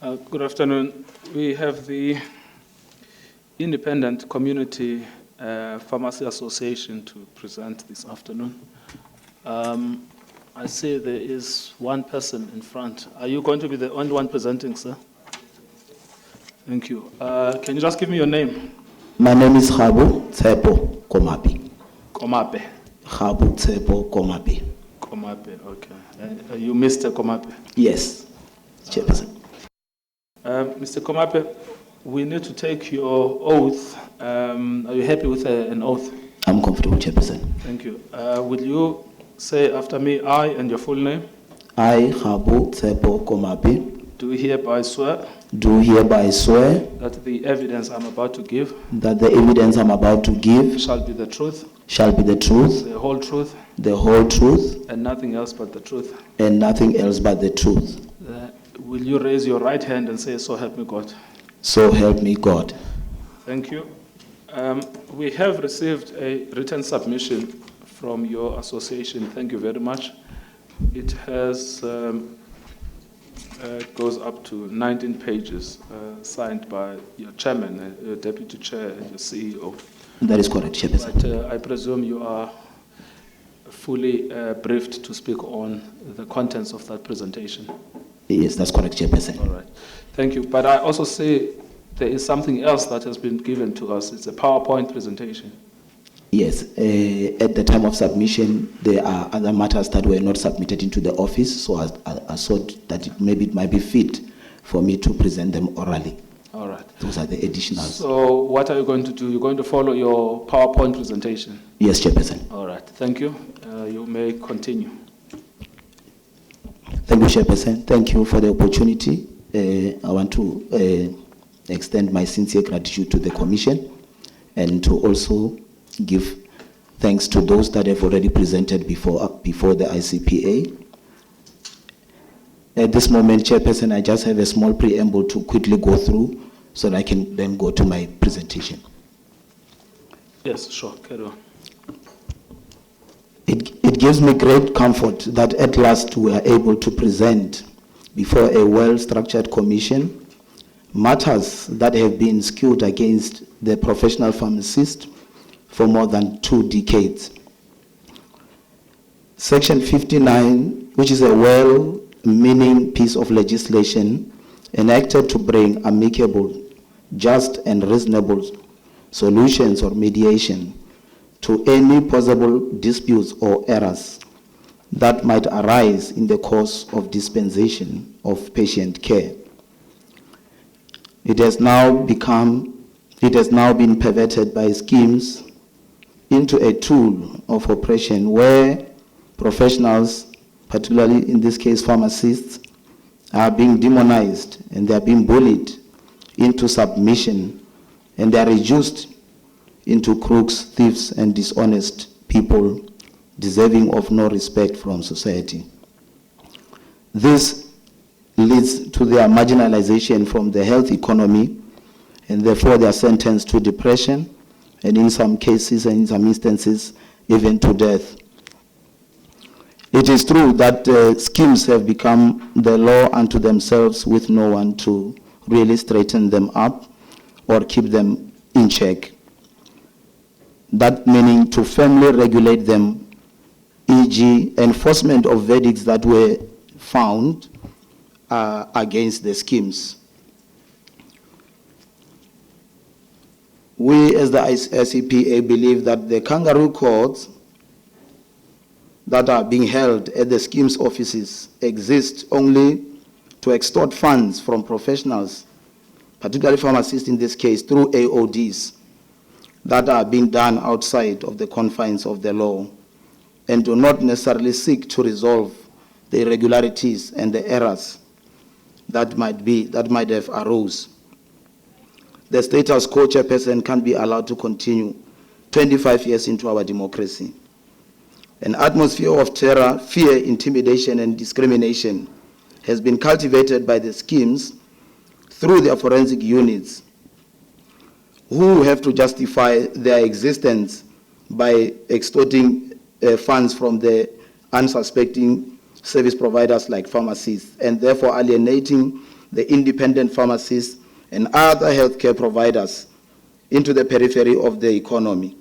Good afternoon. We have the Independent Community Pharmacy Association to present this afternoon. I see there is one person in front. Are you going to be the only one presenting, sir? Thank you. Can you just give me your name? My name is Ngcukaitobi Komapi. Komape. Ngcukaitobi Komapi. Komape, okay. You Mr. Komape? Yes, Chairperson. Mr. Komape, we need to take your oath. Are you happy with an oath? I'm comfortable, Chairperson. Thank you. Will you say after me, I, and your full name? I, Ngcukaitobi Komapi, Do hereby swear do hereby swear that the evidence I'm about to give that the evidence I'm about to give shall be the truth, shall be the truth, the whole truth, the whole truth, and nothing else but the truth. and nothing else but the truth. Will you raise your right hand and say, so help me God? So help me God. Thank you. We have received a written submission from your association. Thank you very much. It has goes up to 19 pages, signed by your chairman, your deputy chair, and your CEO. That is correct, Chairperson. But I presume you are fully briefed to speak on the contents of that presentation. Yes, that's correct, Chairperson. All right. Thank you. But I also say there is something else that has been given to us. It's a PowerPoint presentation. Yes, at the time of submission, there are other matters that were not submitted into the office, so I thought that it might be fit for me to present them orally. All right. Those are the additionals. So what are you going to do? You're going to follow your PowerPoint presentation? Yes, Chairperson. All right. Thank you. You may continue. Thank you, Chairperson. Thank you for the opportunity. I want to extend my sincere gratitude to the Commission and to also give thanks to those that have already presented before the ICPA. At this moment, Chairperson, I just have a small preamble to quickly go through so that I can then go to my presentation. Yes, sure. Carry on. It gives me great comfort that at last we are able to present before a well-structured commission matters that have been skewed against the professional pharmacist for more than 2 decades. Section 59, which is a well-meaning piece of legislation enacted to bring amicable, just and reasonable solutions or mediation to any possible disputes or errors that might arise in the course of dispensation of patient care. It has now been perverted by schemes into a tool of oppression where professionals, particularly in this case pharmacists, are being demonized and they are being bullied into submission, and they are reduced into crooks, thieves, and dishonest people deserving of no respect from society. This leads to their marginalization from the health economy, and therefore they are sentenced to depression, and in some cases and in some instances, even to death. It is true that schemes have become the law unto themselves with no one to really straighten them up or keep them in check. That meaning to firmly regulate them, e.g. enforcement of verdicts that were found against the schemes. We as the NHCPA believe that the kangaroo courts that are being held at the schemes offices exist only to extort funds from professionals, particularly pharmacists in this case, through AODs that are being done outside of the confines of the law and do not necessarily seek to resolve the irregularities and the errors that might have arose. The status quo, Chairperson, can be allowed to continue 25 years into our democracy. An atmosphere of terror, fear, intimidation, and discrimination has been cultivated by the schemes through their forensic units, who have to justify their existence by extorting funds from the unsuspecting service providers like pharmacists, and therefore alienating the independent pharmacists, and other healthcare providers into the periphery of the economy.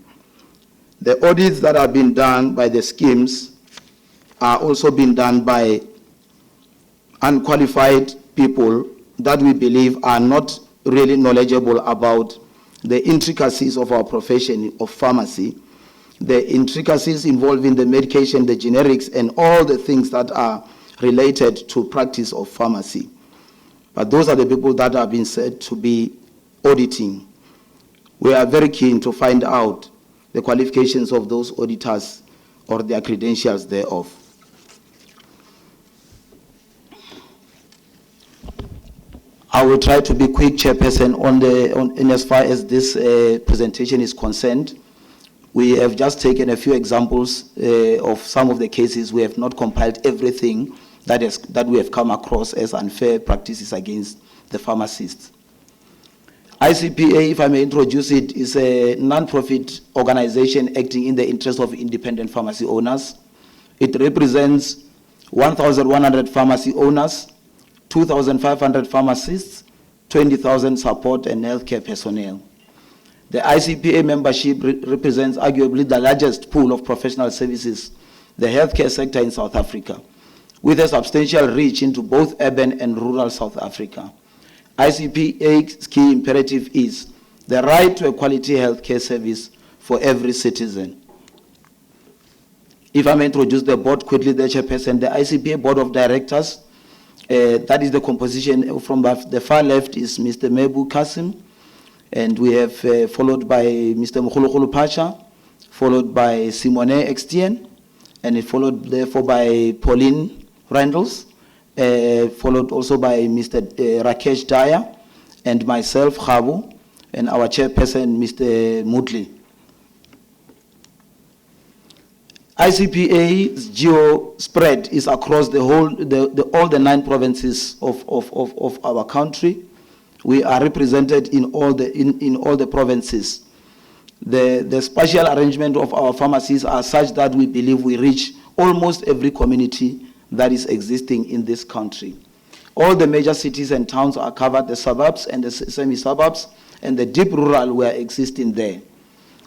The audits that have been done by the schemes are also being done by unqualified people that we believe are not really knowledgeable about the intricacies of our profession of pharmacy, the intricacies involving the medication, the generics, and all the things that are related to practice of pharmacy. But those are the people that have been said to be auditing. We are very keen to find out the qualifications of those auditors or their credentials thereof. I will try to be quick, Chairperson, in as far as this presentation is concerned. We have just taken a few examples of some of the cases. We have not compiled everything that we have come across as unfair practices against the pharmacists. ICPA, if I may introduce it, is a non-profit organization acting in the interest of independent pharmacy owners. It represents 1,100 pharmacy owners, 2,500 pharmacists, 20,000 support and healthcare personnel. The ICPA membership represents arguably the largest pool of professional services, the healthcare sector in South Africa, with a substantial reach into both urban and rural South Africa. ICPA's key imperative is the right to a quality healthcare service for every citizen. If I may introduce the board quickly, the Chairperson, the ICPA Board of Directors, that is the composition. From the far left is Mr. Mebu Kasim, and we have followed by Mr. Mkhulukulu Pacha, followed by Simone Extien, and followed therefore by Pauline Randles, followed also by Mr. Rakesh Daya, and myself, Khabu, and our chairperson, Mr. Mutli. ICPA's geo spread is across the whole, all the 9 provinces of our country. We are represented in all the provinces. The spatial arrangement of our pharmacies are such that we believe we reach almost every community that is existing in this country. All the major cities and towns are covered, the suburbs and the semi-suburbs, and the deep rural were existing there.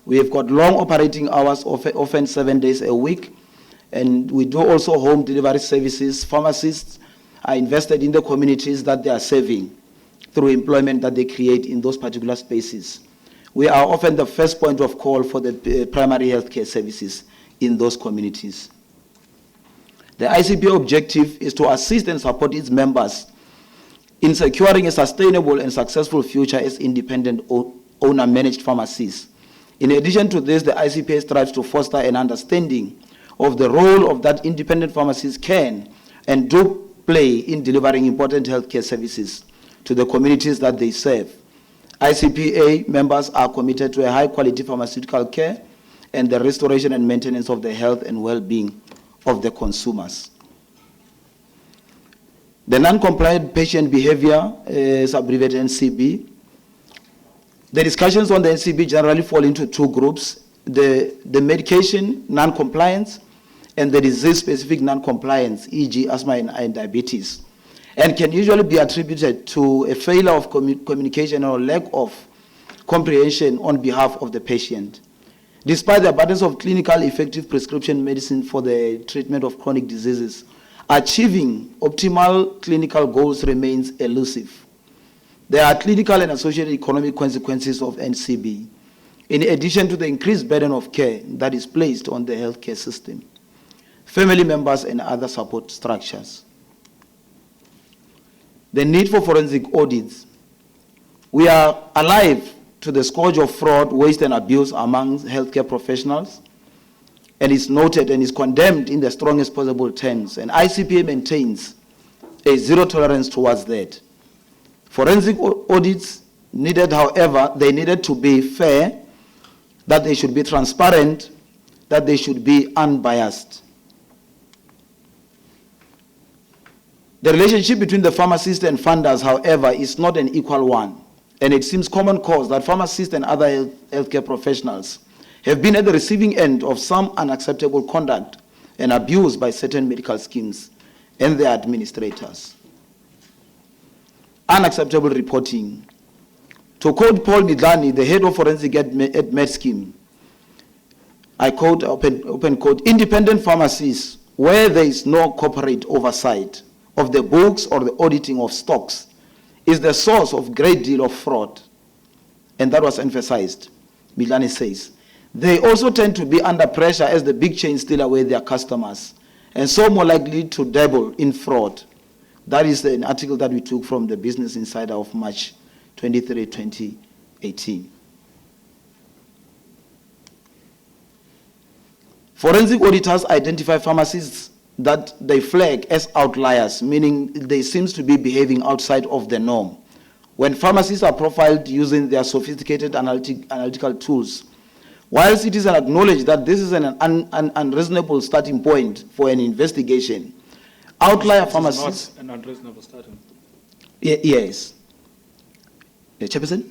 We have got long operating hours, often 7 days a week, and we do also home delivery services. Pharmacists are invested in the communities that they are serving through employment that they create in those particular spaces. We are often the first point of call for the primary healthcare services in those communities. The ICPA objective is to assist and support its members in securing a sustainable and successful future as independent owner-managed pharmacies. In addition to this, the ICPA strives to foster an understanding of the role of that independent pharmacies can and do play in delivering important healthcare services to the communities that they serve. ICPA members are committed to a high-quality pharmaceutical care and the restoration and maintenance of the health and well-being of the consumers. The non-compliant patient behavior is abbreviated NCB. The discussions on the NCB generally fall into 2 groups, the medication non-compliance and the disease-specific non-compliance, e.g. asthma and diabetes, and can usually be attributed to a failure of communication or lack of comprehension on behalf of the patient. Despite the abundance of clinical effective prescription medicine for the treatment of chronic diseases, achieving optimal clinical goals remains elusive. There are clinical and associated economic consequences of NCB, in addition to the increased burden of care that is placed on the healthcare system, family members, and other support structures. The need for forensic audits. We are alive to the scourge of fraud, waste, and abuse among healthcare professionals, and is noted and is condemned in the strongest possible terms, and ICPA maintains a zero tolerance towards that. Forensic audits needed, however, they needed to be fair, that they should be transparent, that they should be unbiased. The relationship between the pharmacist and funders, however, is not an equal one, and it seems common cause that pharmacists and other healthcare professionals have been at the receiving end of some unacceptable conduct and abuse by certain medical schemes and their administrators. unacceptable reporting. To quote Paul Midlani, the head of forensic at MedScheme, I quote, open quote, independent pharmacies where there is no corporate oversight of the books or the auditing of stocks is the source of great deal of fraud. And that was emphasized, Midlani says. They also tend to be under pressure as the big chains steal away their customers, and so more likely to dabble in fraud. That is an article that we took from the Business Insider of March 23, 2018. Forensic auditors identify pharmacies that they flag as outliers, meaning they seem to be behaving outside of the norm. When pharmacies are profiled using their sophisticated analytical tools, whilst it is acknowledged that this is an unreasonable starting point for an investigation, outlier pharmacies... Not an unreasonable starting point. Yes. Chairperson?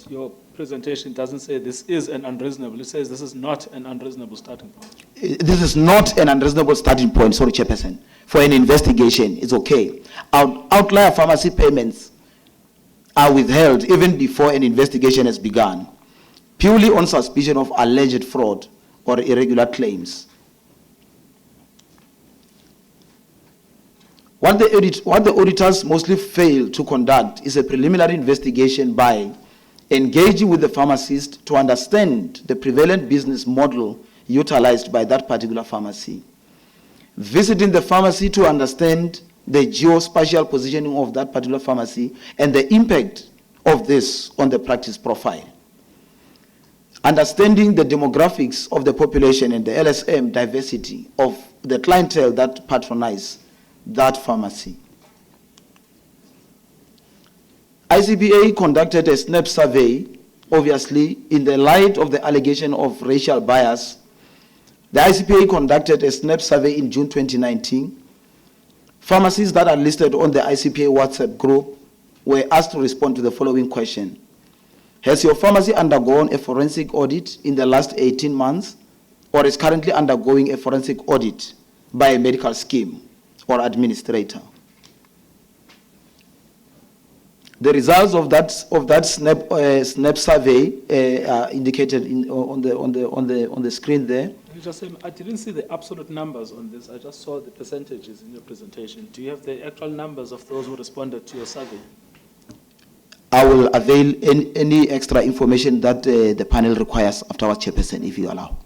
Your presentation doesn't say this is an unreasonable. It says this is not an unreasonable starting point. This is not an unreasonable starting point, sorry, Chairperson. For an investigation, it's okay. Outlier pharmacy payments are withheld even before an investigation has begun, purely on suspicion of alleged fraud or irregular claims. What the auditors mostly fail to conduct is a preliminary investigation by engaging with the pharmacist to understand the prevalent business model utilized by that particular pharmacy, visiting the pharmacy to understand the geospatial positioning of that particular pharmacy and the impact of this on the practice profile, understanding the demographics of the population and the LSM diversity of the clientele that patronize that pharmacy. ICPA conducted a SNAP survey, obviously, in the light of the allegation of racial bias. The ICPA conducted a SNAP survey in June 2019. Pharmacies that are listed on the ICPA WhatsApp group were asked to respond to the following question. Has your pharmacy undergone a forensic audit in the last 18 months or is currently undergoing a forensic audit by a medical scheme or administrator? The results of that SNAP survey are indicated on the screen there. I didn't see the absolute numbers on this. I just saw the percentages in your presentation. Do you have the actual numbers of those who responded to your survey? I will avail any extra information that the panel requires afterwards, Chairperson, if you allow.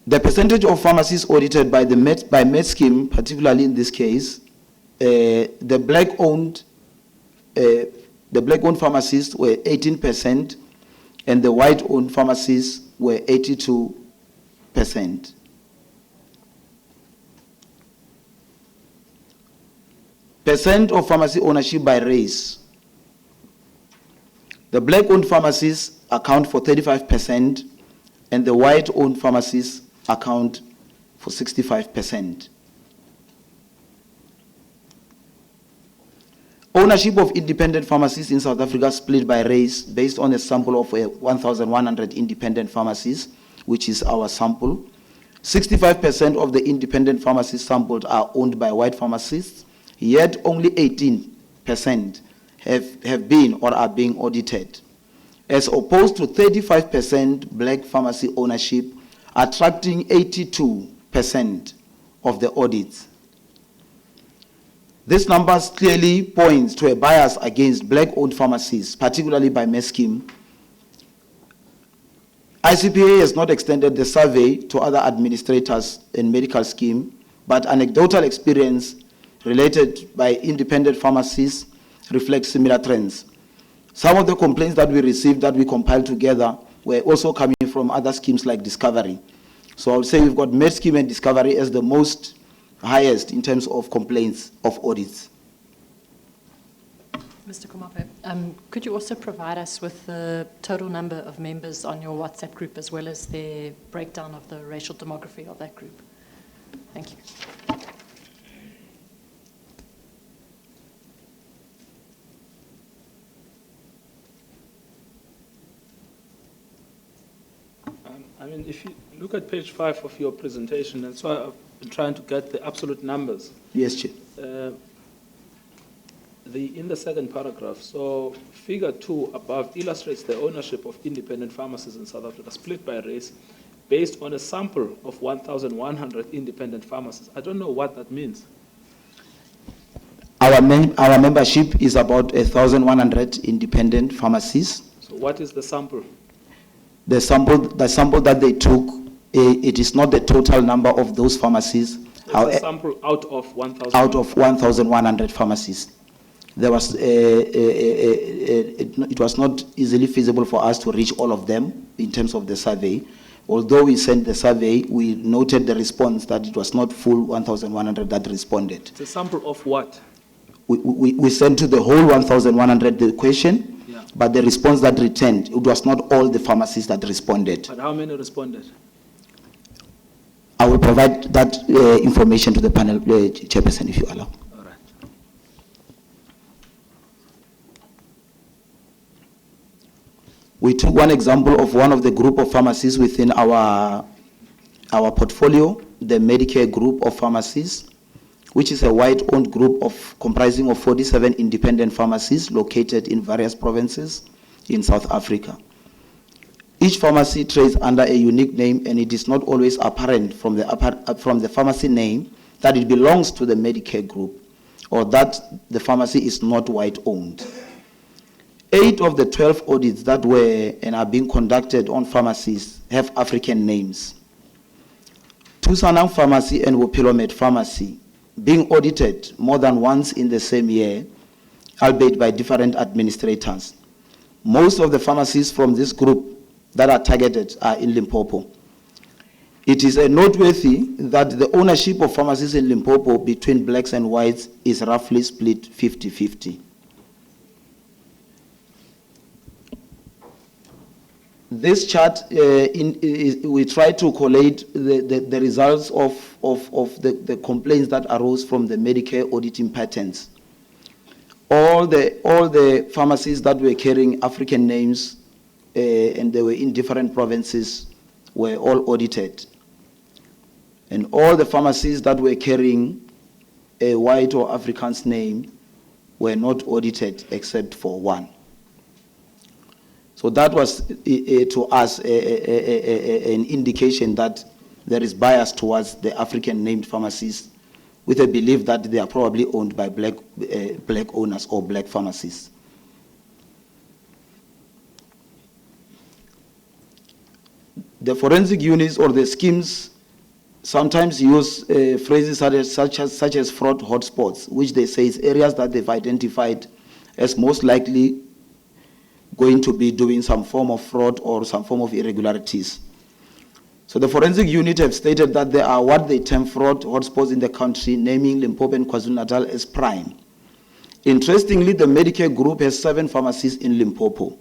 The percentage of pharmacies audited by MedScheme, particularly in this case, the black-owned pharmacies were 18%, and the white-owned pharmacies were 82%. Percent of pharmacy ownership by race. The black-owned pharmacies account for 35%, and the white-owned pharmacies account for 65%. Ownership of independent pharmacies in South Africa split by race based on a sample of 1,100 independent pharmacies, which is our sample. 65% of the independent pharmacies sampled are owned by white pharmacists, yet only 18% have been or are being audited, as opposed to 35% black pharmacy ownership, attracting 82% of the audits. This number clearly points to a bias against black-owned pharmacies, particularly by MedScheme. ICPA has not extended the survey to other administrators in medical scheme, but anecdotal experience related by independent pharmacies reflects similar trends. Some of the complaints that we received that we compiled together were also coming from other schemes like Discovery. So I would say we've got MedScheme and Discovery as the most highest in terms of complaints of audits. Mr. Kumape, could you also provide us with the total number of members on your WhatsApp group as well as the breakdown of the racial demography of that group? Thank you. I mean, if you look at page 5 of your presentation, and so trying to get the absolute numbers. Yes, Chair. In the second paragraph, so figure 2 above illustrates the ownership of independent pharmacies in South Africa split by race based on a sample of 1,100 independent pharmacies. I don't know what that means. Our membership is about 1,100 independent pharmacies. So what is the sample? The sample that they took, it is not the total number of those pharmacies. It's a sample out of 1,000? Out of 1,100 pharmacies. There was, it was not easily feasible for us to reach all of them in terms of the survey. Although we sent the survey, we noted the response that it was not full 1,100 that responded. It's a sample of what? We sent to the whole 1,100 the question, yeah. But the response that returned, it was not all the pharmacies that responded. But how many responded? I will provide that information to the panel, Chairperson, if you allow. All right. We took one example of one of the group of pharmacies within our portfolio, the Medicare group of pharmacies, which is a white-owned group comprising of 47 independent pharmacies located in various provinces in South Africa. Each pharmacy trades under a unique name, and it is not always apparent from the pharmacy name that it belongs to the Medicare group or that the pharmacy is not white-owned. 8 of the 12 audits that were and are being conducted on pharmacies have African names. Tusanang Pharmacy and Wopilomed Pharmacy being audited more than once in the same year, albeit by different administrators. Most of the pharmacies from this group that are targeted are in Limpopo. It is noteworthy that the ownership of pharmacies in Limpopo between blacks and whites is roughly split 50-50. This chart, we try to collate the results of the complaints that arose from the Medicare auditing patterns. All the pharmacies that were carrying African names and they were in different provinces were all audited. And all the pharmacies that were carrying a white or African's name were not audited except for one. So that was to us an indication that there is bias towards the African named pharmacies with a belief that they are probably owned by black owners or black pharmacies. The forensic units or the schemes sometimes use phrases such as fraud hotspots, which they say is areas that they've identified as most likely going to be doing some form of fraud or some form of irregularities. So the forensic unit have stated that there are what they term fraud hotspots in the country, naming Limpopo and KwaZulu-Natal as prime. Interestingly, the Medicare group has 7 pharmacies in Limpopo.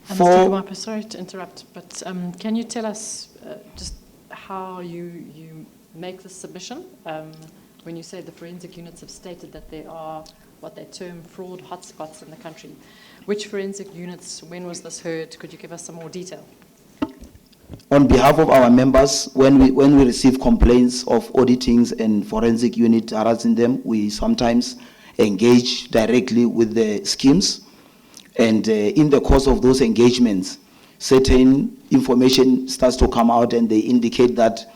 Mr. Kumapa, sorry to interrupt, but can you tell us just how you make the submission? When you say the forensic units have stated that there are what they term fraud hotspots in the country. Which forensic units, when was this heard? Could you give us some more detail? On behalf of our members, when we receive complaints of auditings and forensic unit harassing them, we sometimes engage directly with the schemes. And in the course of those engagements, certain information starts to come out, and they indicate that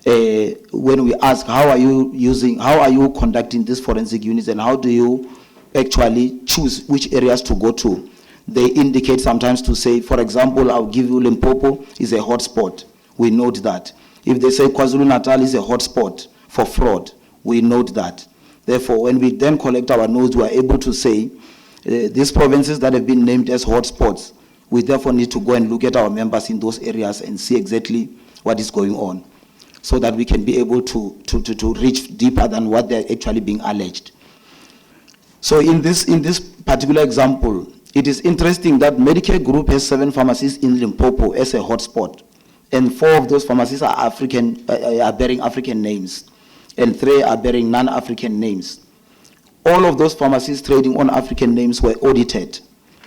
when we ask, how are you conducting these forensic units, and how do you actually choose which areas to go to? They indicate sometimes to say, for example, I'll give you Limpopo is a hotspot. We note that. If they say KwaZulu-Natal is a hotspot for fraud, we note that. Therefore, when we then collect our notes, we are able to say, these provinces that have been named as hotspots, we therefore need to go and look at our members in those areas and see exactly what is going on, so that we can be able to reach deeper than what they're actually being alleged. So in this particular example, it is interesting that Medicare Group has 7 pharmacies in Limpopo as a hotspot, and 4 of those pharmacies are bearing African names, and 3 are bearing non-African names. All of those pharmacies trading on African names were audited,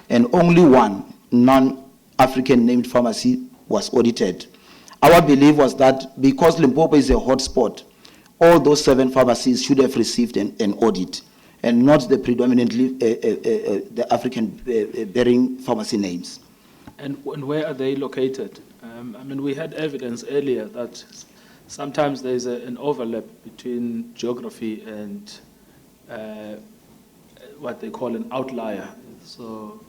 and only one non-African named pharmacy was audited. Our belief was that because Limpopo is a hotspot, all those 7 pharmacies should have received an audit, and not the predominantly the African-bearing pharmacy names. And where are they located? I mean, we had evidence earlier that sometimes there's an overlap between geography and what they call an outlier. So,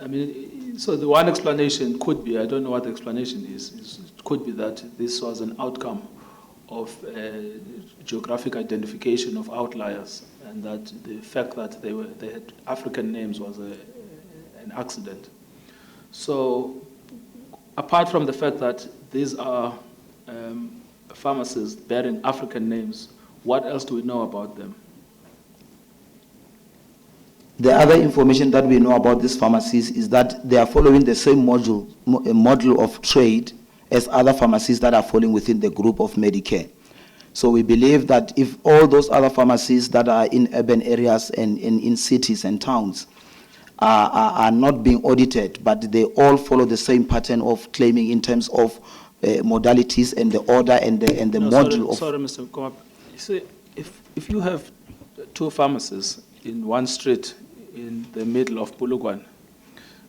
I mean, so the one explanation could be, I don't know what the explanation is, it could be that this was an outcome of geographic identification of outliers, and that the fact that they had African names was an accident. So, apart from the fact that these are pharmacies bearing African names, what else do we know about them? The other information that we know about these pharmacies is that they are following the same model of trade as other pharmacies that are falling within the group of Medicare. So we believe that if all those other pharmacies that are in urban areas and in cities and towns are not being audited, but they all follow the same pattern of claiming in terms of modalities and the order and the model of... Sorry, Mr. Ngcukaitobi. You see, if you have 2 pharmacies in one street in the middle of Polokwane,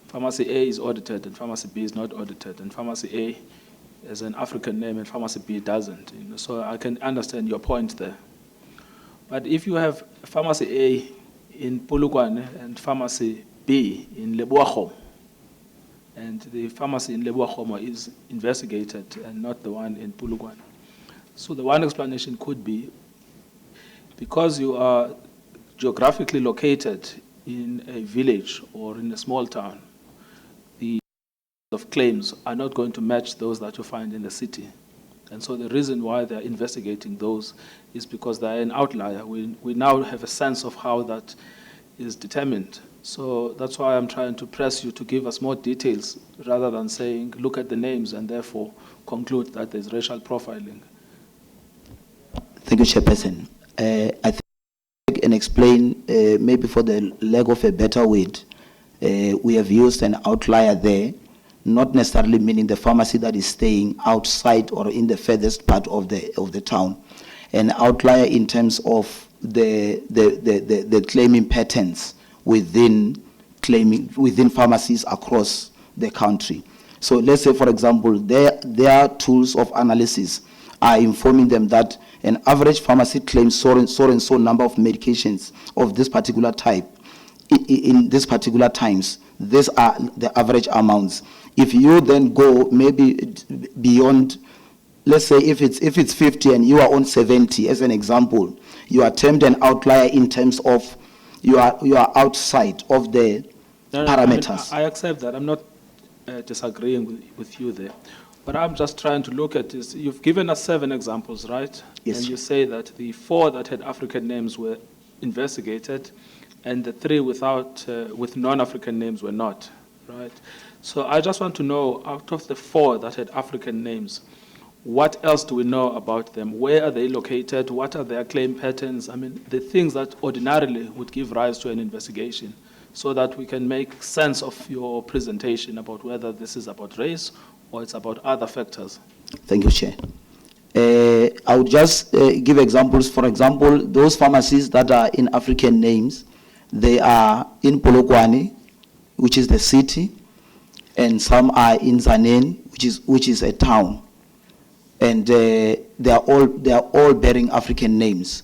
Pharmacy A is audited and Pharmacy B is not audited, and Pharmacy A has an African name and Pharmacy B doesn't. You know, so I can understand your point there. But if you have Pharmacy A in Polokwane and Pharmacy B in Leboakgom, and the pharmacy in Leboakgom is investigated and not the one in Polokwane. So the one explanation could be because you are geographically located in a village or in a small town, the of claims are not going to match those that you find in the city. And so the reason why they're investigating those is because they're an outlier. We now have a sense of how that is determined. So that's why I'm trying to press you to give us more details rather than saying, look at the names and therefore conclude that there's racial profiling. Thank you, Chairperson. I think I can explain, maybe for the lack of a better word, we have used an outlier there, not necessarily meaning the pharmacy that is staying outside or in the furthest part of the town. An outlier in terms of the claiming patterns within pharmacies across the country. So let's say, for example, their tools of analysis are informing them that an average pharmacy claims so and so number of medications of this particular type in this particular times. These are the average amounts. If you then go maybe beyond, let's say if it's 50 and you are on 70 as an example, you are termed an outlier in terms of you are outside of the parameters. I accept that. I'm not disagreeing with you there. But I'm just trying to look at this. You've given us 7 examples, right? Yes. And you say that the 4 that had African names were investigated and the 3 with non-African names were not, right? So I just want to know, out of the 4 that had African names, what else do we know about them? Where are they located? What are their claim patterns? I mean, the things that ordinarily would give rise to an investigation, so that we can make sense of your presentation about whether this is about race or it's about other factors. Thank you, Chair. I would just give examples. For example, those pharmacies that are in African names, they are in Polokwane, which is the city, and some are in Zanen, which is a town. And they are all bearing African names.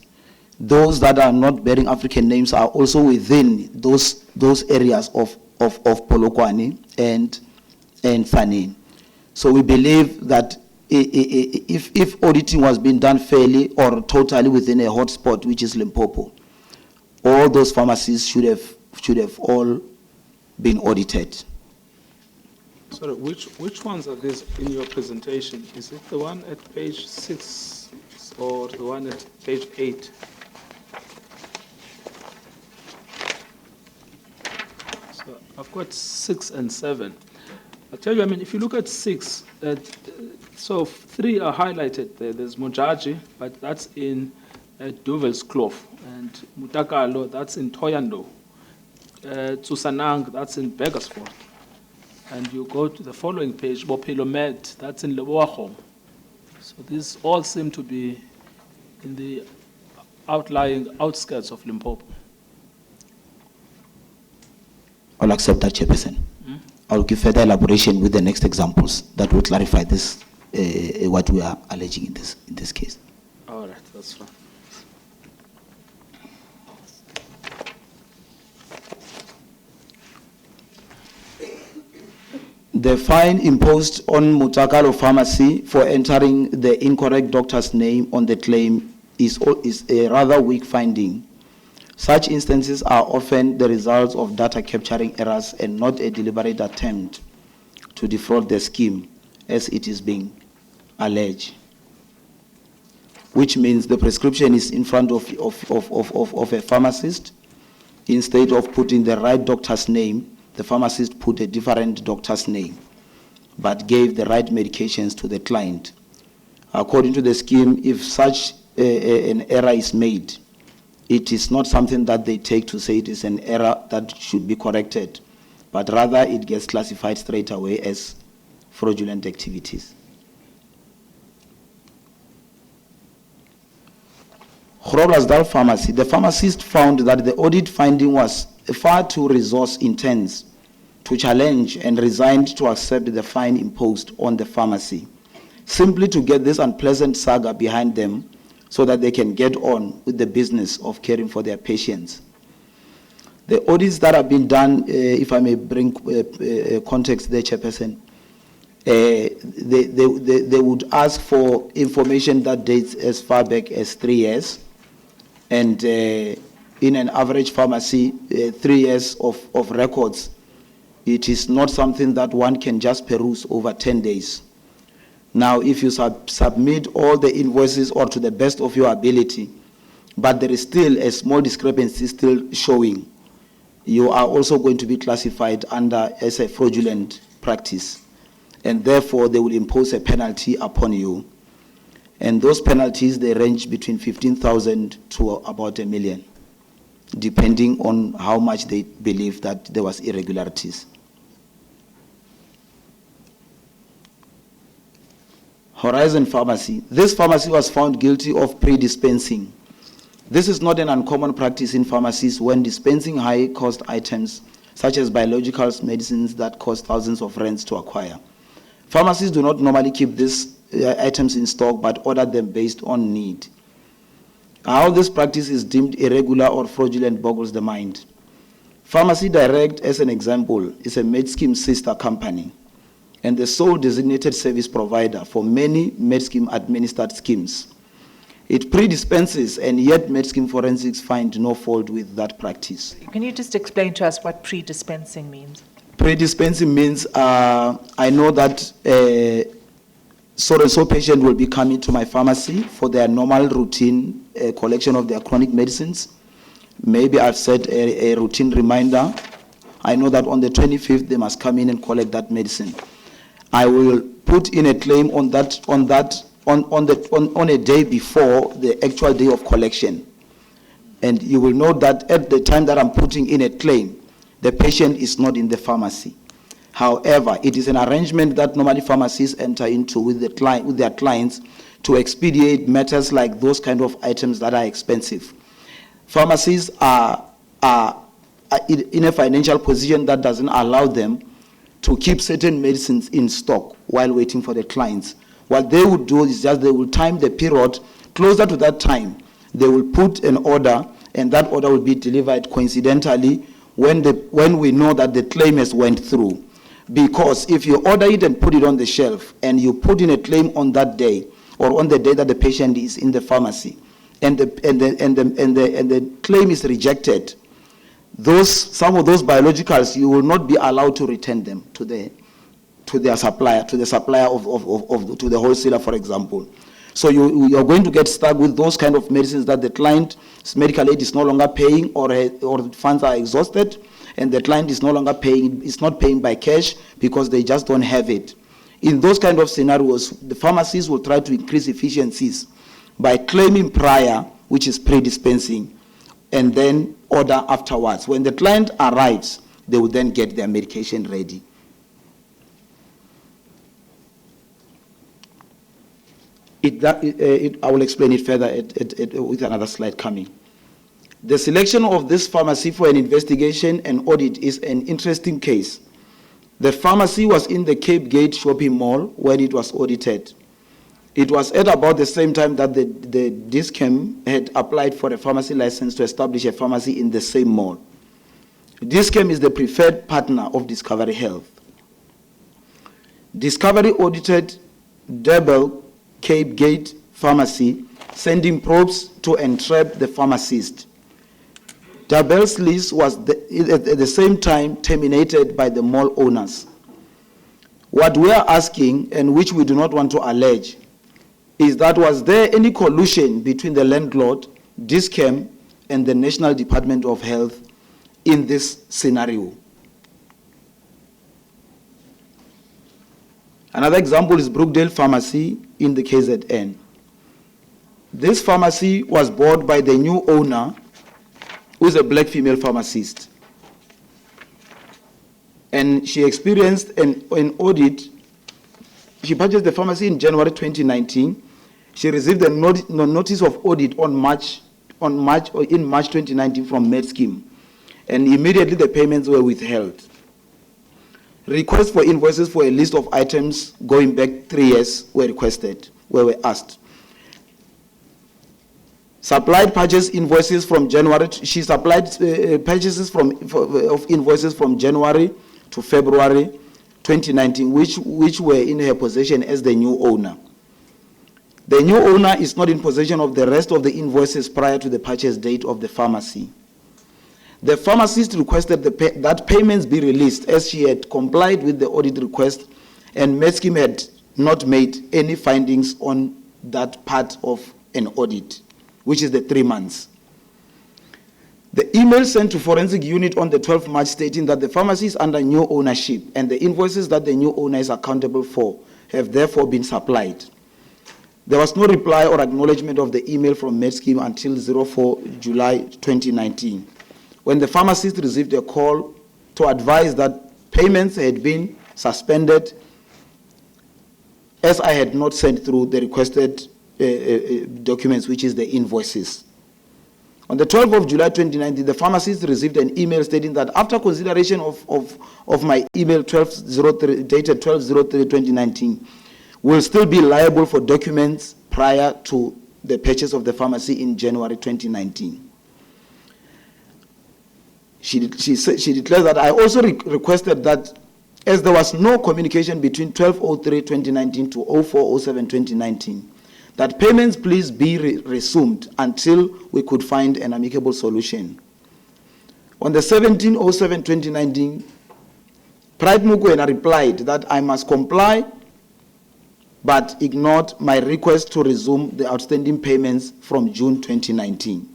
Those that are not bearing African names are also within those areas of Polokwane and Zanen. So we believe that if auditing was being done fairly or totally within a hotspot, which is Limpopo, all those pharmacies should have all been audited. Sorry, which ones are these in your presentation? Is it the one at page 6 or the one at page 8? So I've got 6 and 7. I'll tell you, I mean, if you look at 6, so 3 are highlighted there. There's Mojaji, but that's in Duvelsklof, and Mutakalo, that's in Thoyando. Tsusanang, that's in Beggersford. And you go to the following page, Bopelomed, that's in Leboakgom. So these all seem to be in the outlying outskirts of Limpopo? I'll accept that, Chairperson. I'll give further elaboration with the next examples that will clarify this, what we are alleging in this case. All right, that's fine. The fine imposed on Mutakalo Pharmacy for entering the incorrect doctor's name on the claim is a rather weak finding. Such instances are often the results of data capturing errors and not a deliberate attempt to defraud the scheme, as it is being alleged. Which means the prescription is in front of a pharmacist. Instead of putting the right doctor's name, the pharmacist put a different doctor's name, but gave the right medications to the client. According to the scheme, if such an error is made, it is not something that they take to say it is an error that should be corrected, but rather it gets classified straight away as fraudulent activities. Groblersdal Pharmacy, the pharmacist found that the audit finding was far too resource intense to challenge and resigned to accept the fine imposed on the pharmacy, simply to get this unpleasant saga behind them so that they can get on with the business of caring for their patients. The audits that have been done, if I may bring context there, Chairperson, they would ask for information that dates as far back as 3 years, and in an average pharmacy, 3 years of records, it is not something that one can just peruse over 10 days. Now, if you submit all the invoices or to the best of your ability, but there is still a small discrepancy still showing, you are also going to be classified as a fraudulent practice. And therefore, they will impose a penalty upon you. And those penalties, they range between 15,000 to about 1 million, depending on how much they believe that there was irregularities. Horizon Pharmacy. This pharmacy was found guilty of pre-dispensing. This is not an uncommon practice in pharmacies when dispensing high-cost items, such as biologicals, medicines that cost thousands of rands to acquire. Pharmacies do not normally keep these items in stock, but order them based on need. How this practice is deemed irregular or fraudulent boggles the mind. Pharmacy Direct, as an example, is a MedScheme sister company and the sole designated service provider for many MedScheme administered schemes. It pre-dispenses, and yet MedScheme Forensics find no fault with that practice. Can you just explain to us what pre-dispensing means? Pre-dispensing means I know that so-and-so patient will be coming to my pharmacy for their normal routine collection of their chronic medicines. Maybe I've set a routine reminder. I know that on the 25th they must come in and collect that medicine. I will put in a claim on a day before the actual day of collection. And you will know that at the time that I'm putting in a claim, the patient is not in the pharmacy. However, it is an arrangement that normally pharmacies enter into with their clients to expedite matters like those kind of items that are expensive. Pharmacies are in a financial position that doesn't allow them to keep certain medicines in stock while waiting for the clients. What they would do is just they will time the period closer to that time. They will put an order, and that order will be delivered coincidentally when we know that the claim has went through. Because if you order it and put it on the shelf and you put in a claim on that day or on the day that the patient is in the pharmacy and the claim is rejected, some of those biologicals, you will not be allowed to return them to the supplier, to the wholesaler, for example. So you're going to get stuck with those kind of medicines that the client's medical aid is no longer paying, or funds are exhausted, and the client is no longer paying, is not paying by cash because they just don't have it. In those kind of scenarios, the pharmacies will try to increase efficiencies by claiming prior, which is pre-dispensing, and then order afterwards. When the client arrives, they will then get their medication ready. I will explain it further with another slide coming. The selection of this pharmacy for an investigation and audit is an interesting case. The pharmacy was in the Cape Gate shopping mall when it was audited. It was at about the same time that the DISCAM had applied for a pharmacy license to establish a pharmacy in the same mall. DISCAM is the preferred partner of Discovery Health. Discovery audited Durban Cape Gate Pharmacy, sending probes to entrap the pharmacist. Durban's lease was at the same time terminated by the mall owners. What we are asking, and which we do not want to allege, is that was there any collusion between the landlord, DISCAM, and the National Department of Health in this scenario? Another example is Brookdale Pharmacy in the KZN. This pharmacy was bought by the new owner, who is a black female pharmacist. And she experienced an audit. She purchased the pharmacy in January 2019. She received a notice of audit in March 2019 from MedScheme. And immediately the payments were withheld. Requests for invoices for a list of items going back 3 years were asked. Supplied purchase invoices from January. She supplied purchases of invoices from January to February 2019, which were in her possession as the new owner. The new owner is not in possession of the rest of the invoices prior to the purchase date of the pharmacy. The pharmacist requested that payments be released as she had complied with the audit request, and MedScheme had not made any findings on that part of an audit, which is the 3 months. The email sent to forensic unit on the 12th March stating that the pharmacy is under new ownership and the invoices that the new owner is accountable for have therefore been supplied. There was no reply or acknowledgement of the email from MedScheme until 04 July 2019, when the pharmacist received a call to advise that payments had been suspended as I had not sent through the requested documents, which is the invoices. On the 12th of July 2019, the pharmacist received an email stating that after consideration of my email dated 12/03/2019, will still be liable for documents prior to the purchase of the pharmacy in January 2019. She declared that I also requested that, as there was no communication between 12/03/2019 to 04/07/2019, that payments please be resumed until we could find an amicable solution. On the 17/07/2019, Pride Mukwena replied that I must comply, but ignored my request to resume the outstanding payments from June 2019.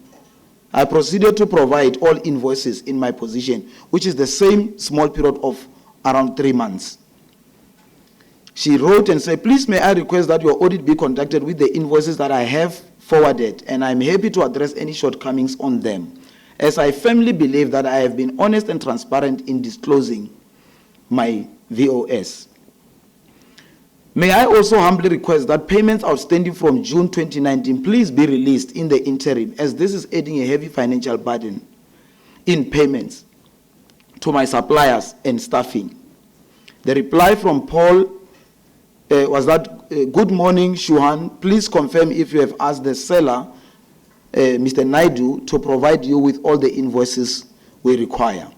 I proceeded to provide all invoices in my possession, which is the same small period of around 3 months. She wrote and said, please may I request that your audit be conducted with the invoices that I have forwarded, and I'm happy to address any shortcomings on them, as I firmly believe that I have been honest and transparent in disclosing my VOS. May I also humbly request that payments outstanding from June 2019 please be released in the interim, as this is adding a heavy financial burden in payments to my suppliers and staffing. The reply from Paul was that, good morning, Shuhan, please confirm if you have asked the seller, Mr. Naidu, to provide you with all the invoices we require.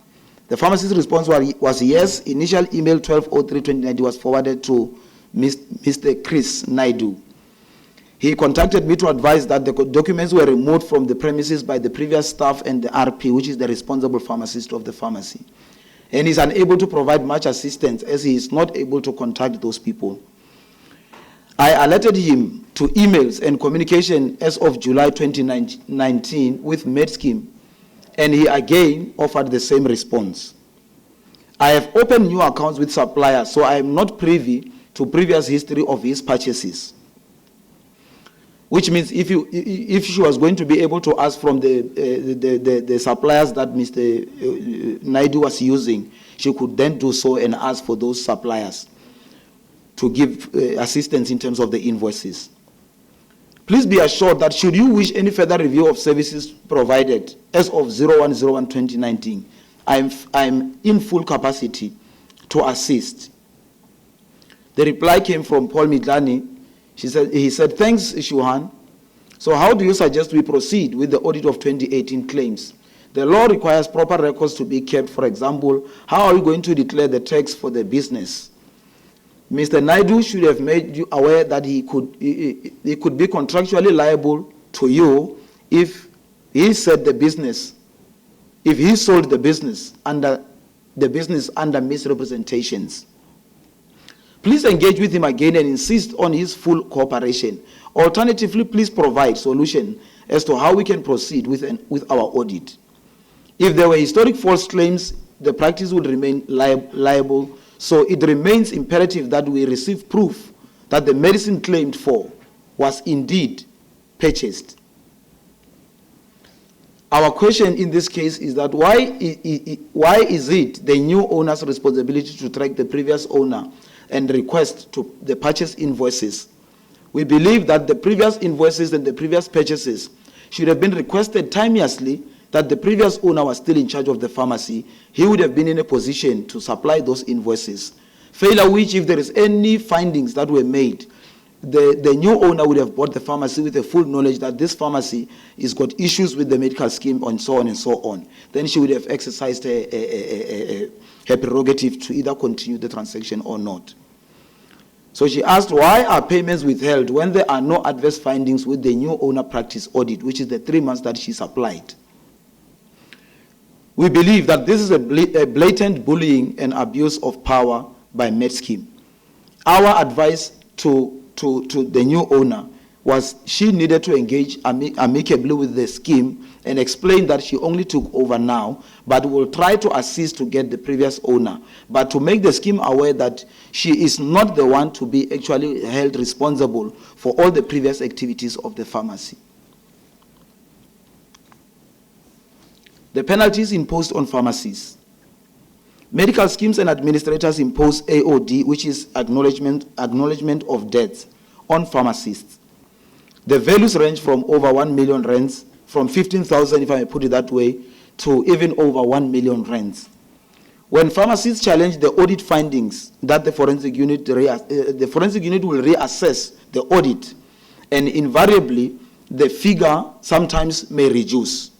The pharmacist's response was yes. Initial email 12/03/2019 was forwarded to Mr. Chris Naidu. He contacted me to advise that the documents were removed from the premises by the previous staff and the RP, which is the responsible pharmacist of the pharmacy, and is unable to provide much assistance as he is not able to contact those people. I alerted him to emails and communication as of July 2019 with MedScheme, and he again offered the same response. I have opened new accounts with suppliers, so I am not privy to previous history of his purchases. Which means if she was going to be able to ask from the suppliers that Mr. Naidu was using, she could then do so and ask for those suppliers to give assistance in terms of the invoices. Please be assured that should you wish any further review of services provided as of 01/01/2019, I'm in full capacity to assist. The reply came from Paul Midlani. He said, thanks, Shuhan. So how do you suggest we proceed with the audit of 2018 claims? The law requires proper records to be kept. For example, how are you going to declare the tax for the business? Mr. Naidu should have made you aware that he could be contractually liable to you if he sold the business under misrepresentations. Please engage with him again and insist on his full cooperation. Alternatively, please provide solution as to how we can proceed with our audit. If there were historic false claims, the practice would remain liable. So it remains imperative that we receive proof that the medicine claimed for was indeed purchased. Our question in this case is that why is it the new owner's responsibility to track the previous owner and request the purchase invoices? We believe that the previous invoices and the previous purchases should have been requested timeously, that the previous owner was still in charge of the pharmacy. He would have been in a position to supply those invoices. Failure which, if there is any findings that were made, the new owner would have bought the pharmacy with the full knowledge that this pharmacy has got issues with the medical scheme and so on and so on. Then she would have exercised her prerogative to either continue the transaction or not. So she asked, why are payments withheld when there are no adverse findings with the new owner practice audit, which is the 3 months that she supplied? We believe that this is a blatant bullying and abuse of power by MedScheme. Our advice to the new owner was she needed to engage amicably with the scheme and explain that she only took over now, but will try to assist to get the previous owner, but to make the scheme aware that she is not the one to be actually held responsible for all the previous activities of the pharmacy. The penalties imposed on pharmacies. Medical schemes and administrators impose AOD, which is acknowledgement of debts, on pharmacists. The values range from over 1 million rands, from 15,000, if I may put it that way, to even over 1 million rands. When pharmacists challenge the audit findings, that the forensic unit will reassess the audit, and invariably the figure sometimes may reduce.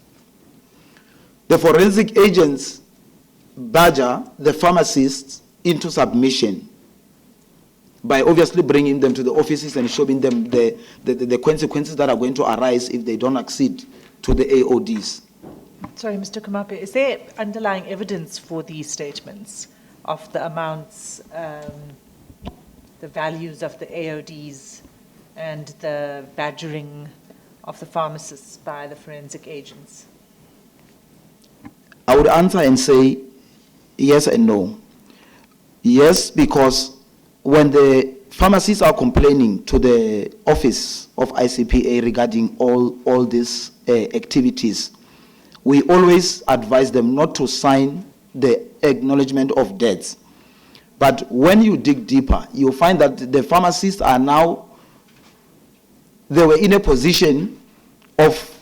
The forensic agents badger the pharmacists into submission by obviously bringing them to the offices and showing them the consequences that are going to arise if they don't accede to the AODs. Sorry, Mr. Kumape, is there underlying evidence for these statements of the amounts, the values of the AODs, and the badgering of the pharmacists by the forensic agents? I would answer and say yes and no. Yes, because when the pharmacists are complaining to the office of ICPA regarding all these activities, we always advise them not to sign the acknowledgement of debts. But when you dig deeper, you find that the pharmacists are now, they were in a position of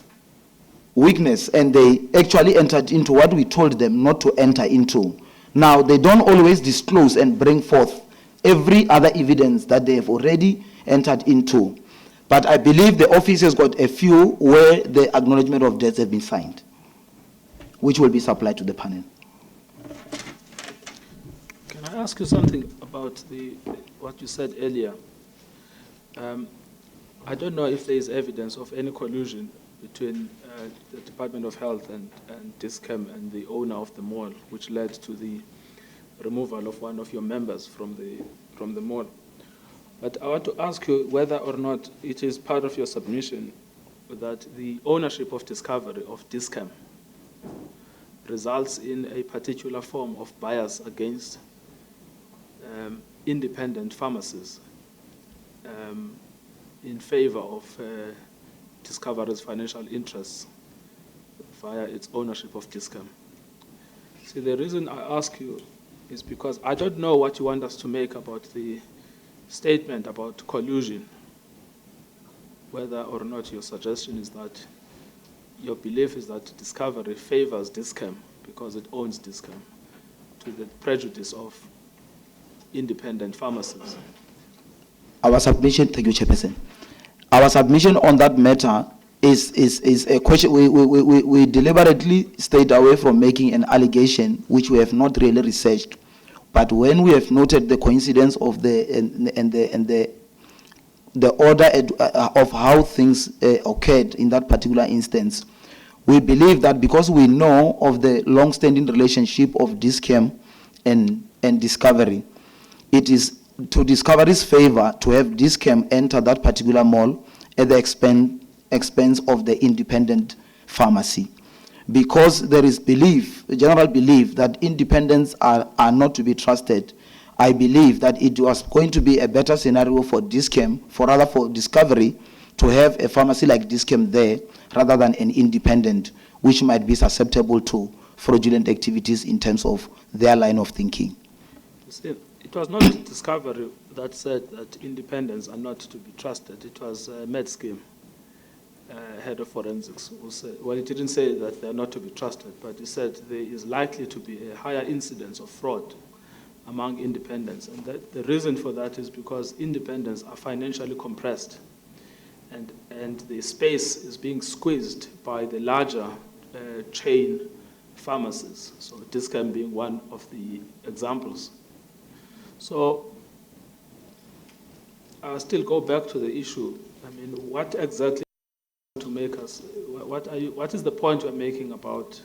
weakness, and they actually entered into what we told them not to enter into. Now, they don't always disclose and bring forth every other evidence that they have already entered into. But I believe the office has got a few where the acknowledgement of debts have been signed, which will be supplied to the panel. Can I ask you something about what you said earlier? I don't know if there is evidence of any collusion between the Department of Health and Dis-Chem and the owner of the mall, which led to the removal of one of your members from the mall. But I want to ask you whether or not it is part of your submission that the ownership of Discovery of Dis-Chem results in a particular form of bias against independent pharmacies in favor of Discovery's financial interests via its ownership of Dis-Chem. See, the reason I ask you is because I don't know what you want us to make about the statement about collusion whether or not your suggestion is that your belief is that Discovery favors Dis-Chem because it owns Dis-Chem to the prejudice of independent pharmacies. Our submission, thank you, Chairperson. Our submission on that matter is a question. We deliberately stayed away from making an allegation which we have not really researched. But when we have noted the coincidence of the order of how things occurred in that particular instance, we believe that because we know of the long-standing relationship of Dis-Chem and Discovery, it is to Discovery's favor to have Dis-Chem enter that particular mall at the expense of the independent pharmacy. Because there is belief, general belief, that independents are not to be trusted, I believe that it was going to be a better scenario for Dis-Chem, for Discovery, to have a pharmacy like Dis-Chem there, rather than an independent, which might be susceptible to fraudulent activities in terms of their line of thinking. See, it was not Discovery that said that independents are not to be trusted. It was MedScheme, head of forensics, who said, well, it didn't say that they are not to be trusted, but it said there is likely to be a higher incidence of fraud among independents. And the reason for that is because independents are financially compressed, and the space is being squeezed by the larger chain pharmacies, so Dis-Chem being one of the examples. So I'll still go back to the issue. I mean, what exactly to make us, what is the point you're making about,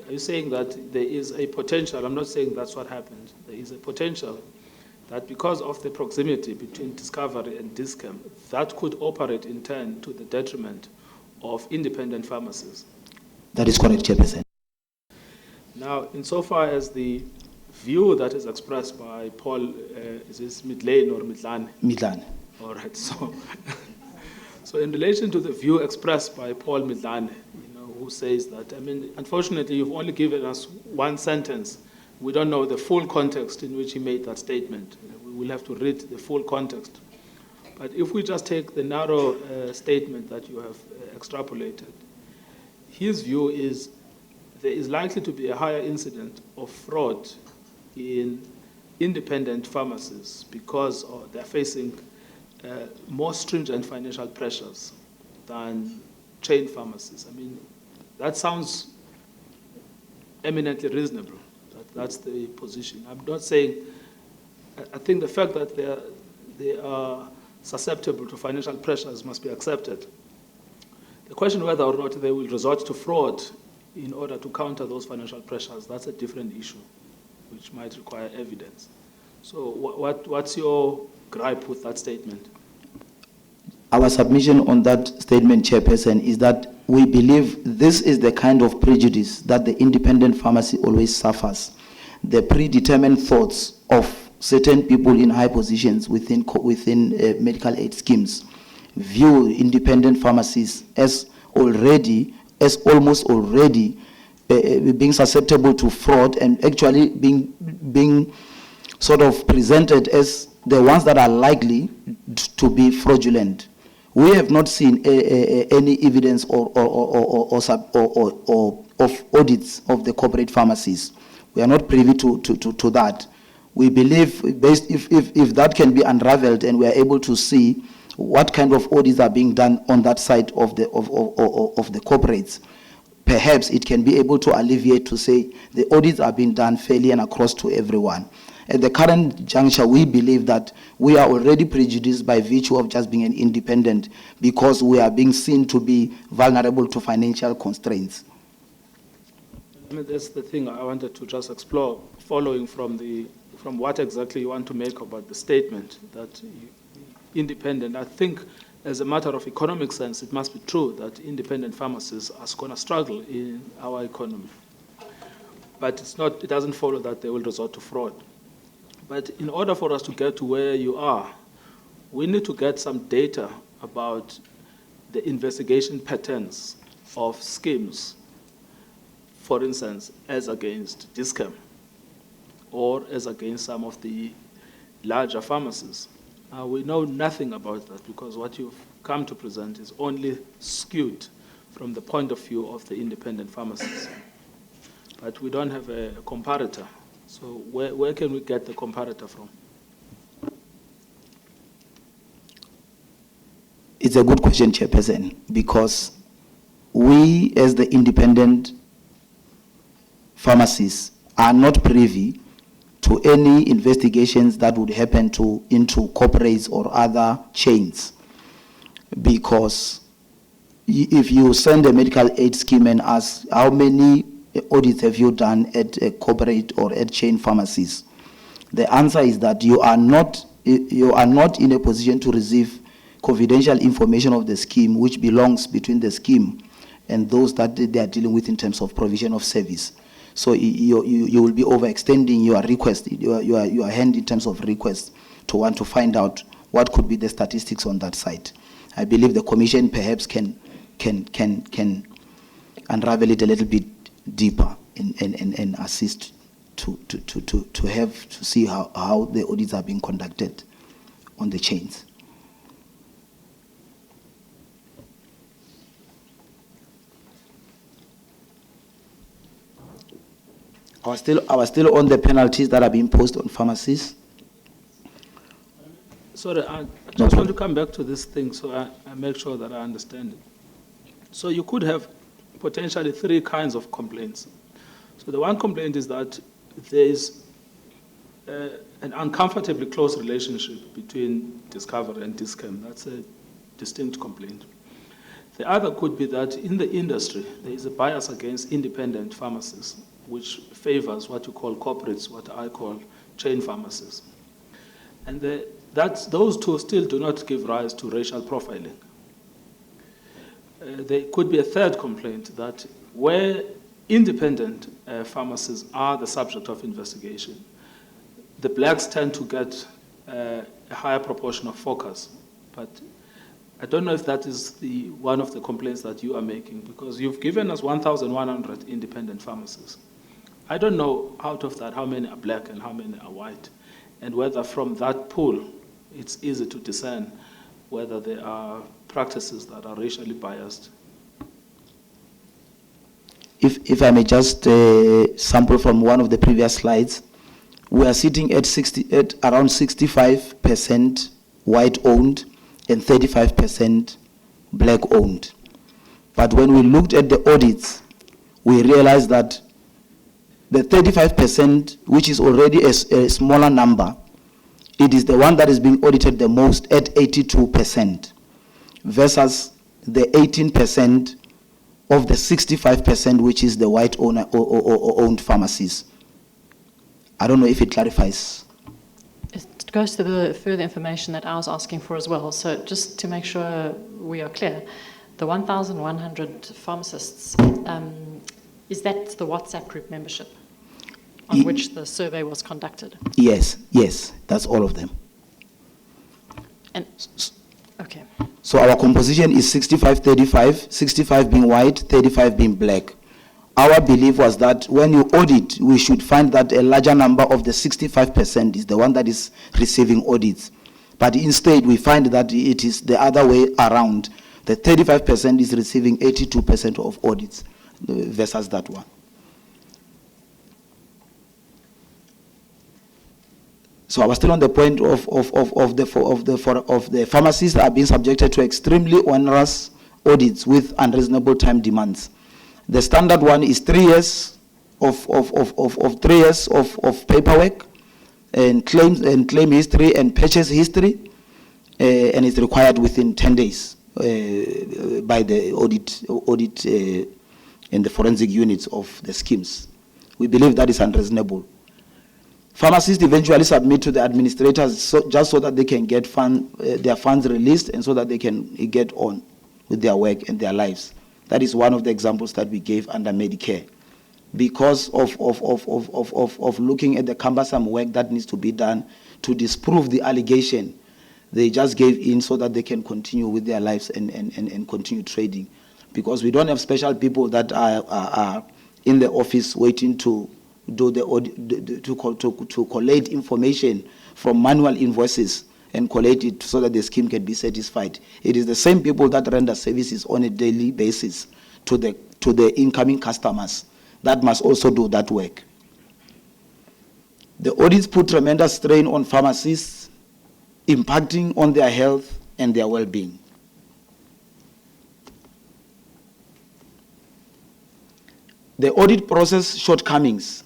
are you saying that there is a potential, I'm not saying that's what happened, there is a potential that because of the proximity between Discovery and Dis-Chem, that could operate in turn to the detriment of independent pharmacies? That is correct, Chairperson. Now, insofar as the view that is expressed by Paul, is this Midlane or Midlane? Midlane. All right, so in relation to the view expressed by Paul Midlane, who says that, I mean, unfortunately, you've only given us one sentence. We don't know the full context in which he made that statement. We will have to read the full context. But if we just take the narrow statement that you have extrapolated, his view is there is likely to be a higher incidence of fraud in independent pharmacies because they're facing more stringent financial pressures than chain pharmacies. I mean, that sounds eminently reasonable. That's the position. I'm not saying, I think the fact that they are susceptible to financial pressures must be accepted. The question whether or not they will resort to fraud in order to counter those financial pressures, that's a different issue, which might require evidence. So what's your gripe with that statement? Our submission on that statement, Chairperson, is that we believe this is the kind of prejudice that the independent pharmacy always suffers. The predetermined thoughts of certain people in high positions within medical aid schemes view independent pharmacies as almost already being susceptible to fraud, and actually being sort of presented as the ones that are likely to be fraudulent. We have not seen any evidence of audits of the corporate pharmacies. We are not privy to that. We believe, if that can be unraveled and we are able to see what kind of audits are being done on that side of the corporates, perhaps it can be able to alleviate to say the audits are being done fairly and across to everyone. At the current juncture, we believe that we are already prejudiced by virtue of just being an independent, because we are being seen to be vulnerable to financial constraints. I mean, that's the thing I wanted to just explore, following from what exactly you want to make about the statement that independent. I think, as a matter of economic sense, it must be true that independent pharmacies are going to struggle in our economy. But it doesn't follow that they will resort to fraud. But in order for us to get to where you are, we need to get some data about the investigation patterns of schemes, for instance, as against Dis-Chem or as against some of the larger pharmacies. We know nothing about that because what you've come to present is only skewed from the point of view of the independent pharmacists. But we don't have a comparator. So where can we get the comparator from? It's a good question, Chairperson, because we, as the independent pharmacists, are not privy to any investigations that would happen into corporates or other chains. Because if you send a medical aid scheme and ask how many audits have you done at a corporate or at chain pharmacies, the answer is that you are not in a position to receive confidential information of the scheme, which belongs between the scheme and those that they are dealing with in terms of provision of service. So you will be overextending your request, your hand in terms of request to want to find out what could be the statistics on that side. I believe the Commission perhaps can unravel it a little bit deeper and assist to see how the audits are being conducted on the chains. I was still on the penalties that are being imposed on pharmacies. Sorry, I just want to come back to this thing so I make sure that I understand it. So you could have potentially three kinds of complaints. So the one complaint is that there is an uncomfortably close relationship between Discover and Discam. That's a distinct complaint. The other could be that in the industry, there is a bias against independent pharmacists, which favors what you call corporates, what I call chain pharmacies. And those two still do not give rise to racial profiling. There could be a third complaint that where independent pharmacies are the subject of investigation, the blacks tend to get a higher proportion of focus. But I don't know if that is one of the complaints that you are making, because you've given us 1,100 independent pharmacies. I don't know out of that how many are black and how many are white, and whether from that pool it's easy to discern whether there are practices that are racially biased. If I may just sample from one of the previous slides, we are sitting at around 65% white-owned and 35% black-owned. But when we looked at the audits, we realized that the 35%, which is already a smaller number, it is the one that is being audited the most at 82%, versus the 18% of the 65%, which is the white owner or owned pharmacies. I don't know if it clarifies. It goes to the further information that I was asking for as well. So just to make sure we are clear, the 1,100 pharmacists, is that the WhatsApp group membership on which the survey was conducted? Yes, that's all of them. And okay. So our composition is 65-35, 65 being white, 35 being black. Our belief was that when you audit, we should find that a larger number of the 65% is the one that is receiving audits. But instead, we find that it is the other way around. The 35% is receiving 82% of audits versus that one. So I was still on the point of the pharmacists are being subjected to extremely onerous audits with unreasonable time demands. The standard one is 3 years of 3 years of paperwork and claim history and purchase history, and it's required within 10 days by the audit and the forensic units of the schemes. We believe that is unreasonable. Pharmacists eventually submit to the administrators just so that they can get their funds released and so that they can get on with their work and their lives. That is one of the examples that we gave under Medicare. Because of looking at the cumbersome work that needs to be done to disprove the allegation, they just gave in so that they can continue with their lives and continue trading. Because we don't have special people that are in the office waiting to do the audit, to collate information from manual invoices and collect it so that the scheme can be satisfied. It is the same people that render services on a daily basis to the incoming customers that must also do that work. The audits put tremendous strain on pharmacists, impacting on their health and their well-being. The audit process shortcomings.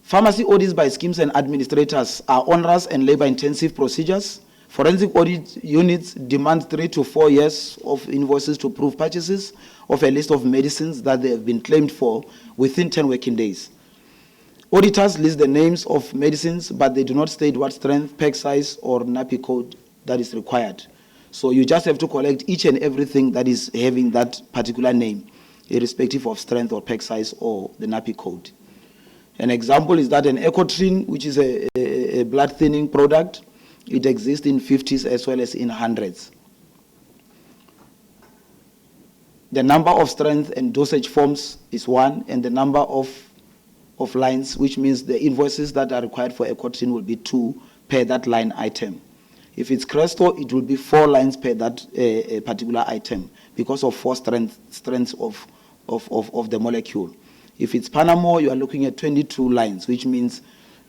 Pharmacy audits by schemes and administrators are onerous and labor-intensive procedures. Forensic audit units demand 3 to 4 years of invoices to prove purchases of a list of medicines that they have been claimed for within 10 working days. Auditors list the names of medicines, but they do not state what strength, pack size, or NAPI code that is required. So you just have to collect each and everything that is having that particular name, irrespective of strength or pack size or the NAPI code. An example is that an Ecotrin, which is a blood thinning product, it exists in 50s as well as in 100s. The number of strength and dosage forms is 1, and the number of lines, which means the invoices that are required for Ecotrin will be 2 per that line item. If it's Cresto, it will be 4 lines per that particular item because of 4 strengths of the molecule. If it's Panamo, you are looking at 22 lines, which means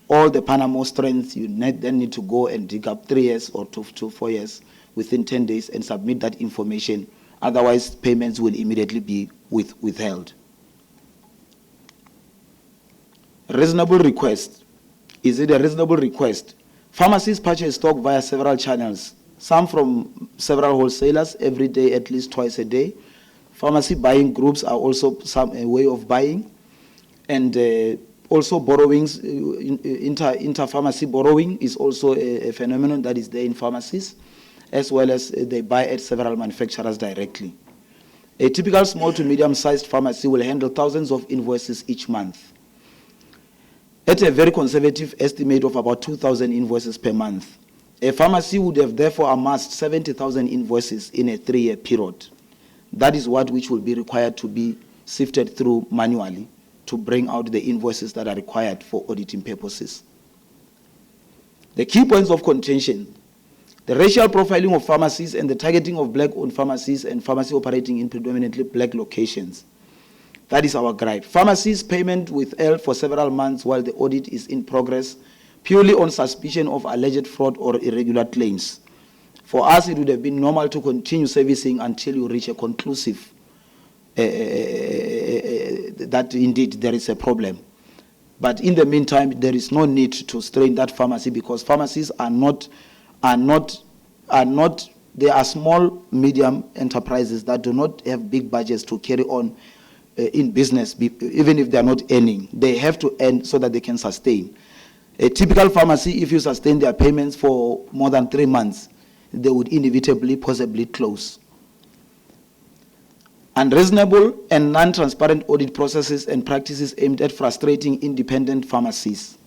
all the Panamo strengths, you then need to go and dig up 3 years or 2 to 4 years within 10 days and submit that information. Otherwise, payments will immediately be withheld. Reasonable request. Is it a reasonable request? Pharmacies purchase stock via several channels, some from several wholesalers every day, at least twice a day. Pharmacy buying groups are also a way of buying. And also borrowings, inter-pharmacy borrowing is also a phenomenon that is there in pharmacies, as well as they buy at several manufacturers directly. A typical small to medium-sized pharmacy will handle thousands of invoices each month. At a very conservative estimate of about 2,000 invoices per month, a pharmacy would have therefore amassed 70,000 invoices in a 3-year period. That is which will be required to be sifted through manually to bring out the invoices that are required for auditing purposes. The key points of contention: the racial profiling of pharmacies and the targeting of black-owned pharmacies and pharmacy operating in predominantly black locations. That is our gripe. Pharmacies' payment withheld for several months while the audit is in progress, purely on suspicion of alleged fraud or irregular claims. For us, it would have been normal to continue servicing until you reach a conclusive that indeed there is a problem. But in the meantime, there is no need to strain that pharmacy because pharmacies they are small, medium enterprises that do not have big budgets to carry on in business, even if they are not earning. They have to earn so that they can sustain. A typical pharmacy, if you sustain their payments for more than 3 months, they would inevitably, possibly close. Unreasonable and non-transparent audit processes and practices aimed at frustrating independent pharmacies.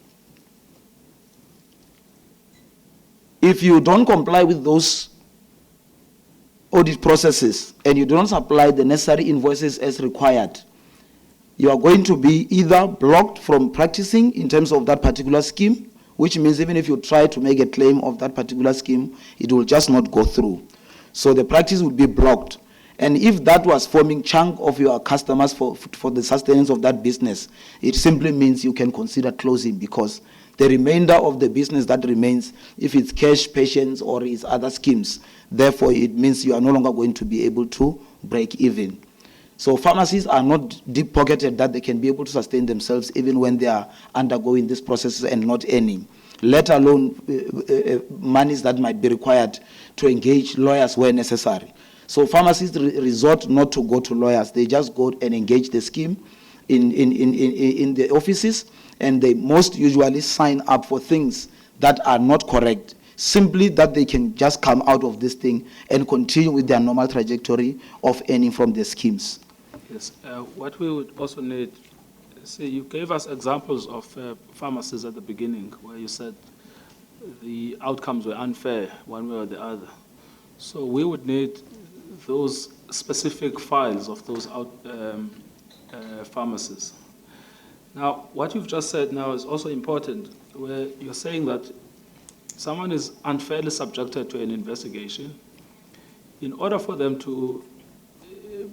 If you don't comply with those audit processes and you don't supply the necessary invoices as required, you are going to be either blocked from practicing in terms of that particular scheme, which means even if you try to make a claim of that particular scheme, it will just not go through. So the practice would be blocked. And if that was forming chunk of your customers for the sustenance of that business, it simply means you can consider closing because the remainder of the business that remains, if it's cash, patients, or it's other schemes, therefore it means you are no longer going to be able to break even. So pharmacies are not deep-pocketed that they can be able to sustain themselves even when they are undergoing this process and not earning, let alone monies that might be required to engage lawyers where necessary. So pharmacists resort not to go to lawyers. They just go and engage the scheme in the offices, and they most usually sign up for things that are not correct, simply that they can just come out of this thing and continue with their normal trajectory of earning from the schemes. Yes, what we would also need, see, you gave us examples of pharmacies at the beginning where you said the outcomes were unfair one way or the other. So we would need those specific files of those pharmacies. Now, what you've just said now is also important, where you're saying that someone is unfairly subjected to an investigation, in order for them to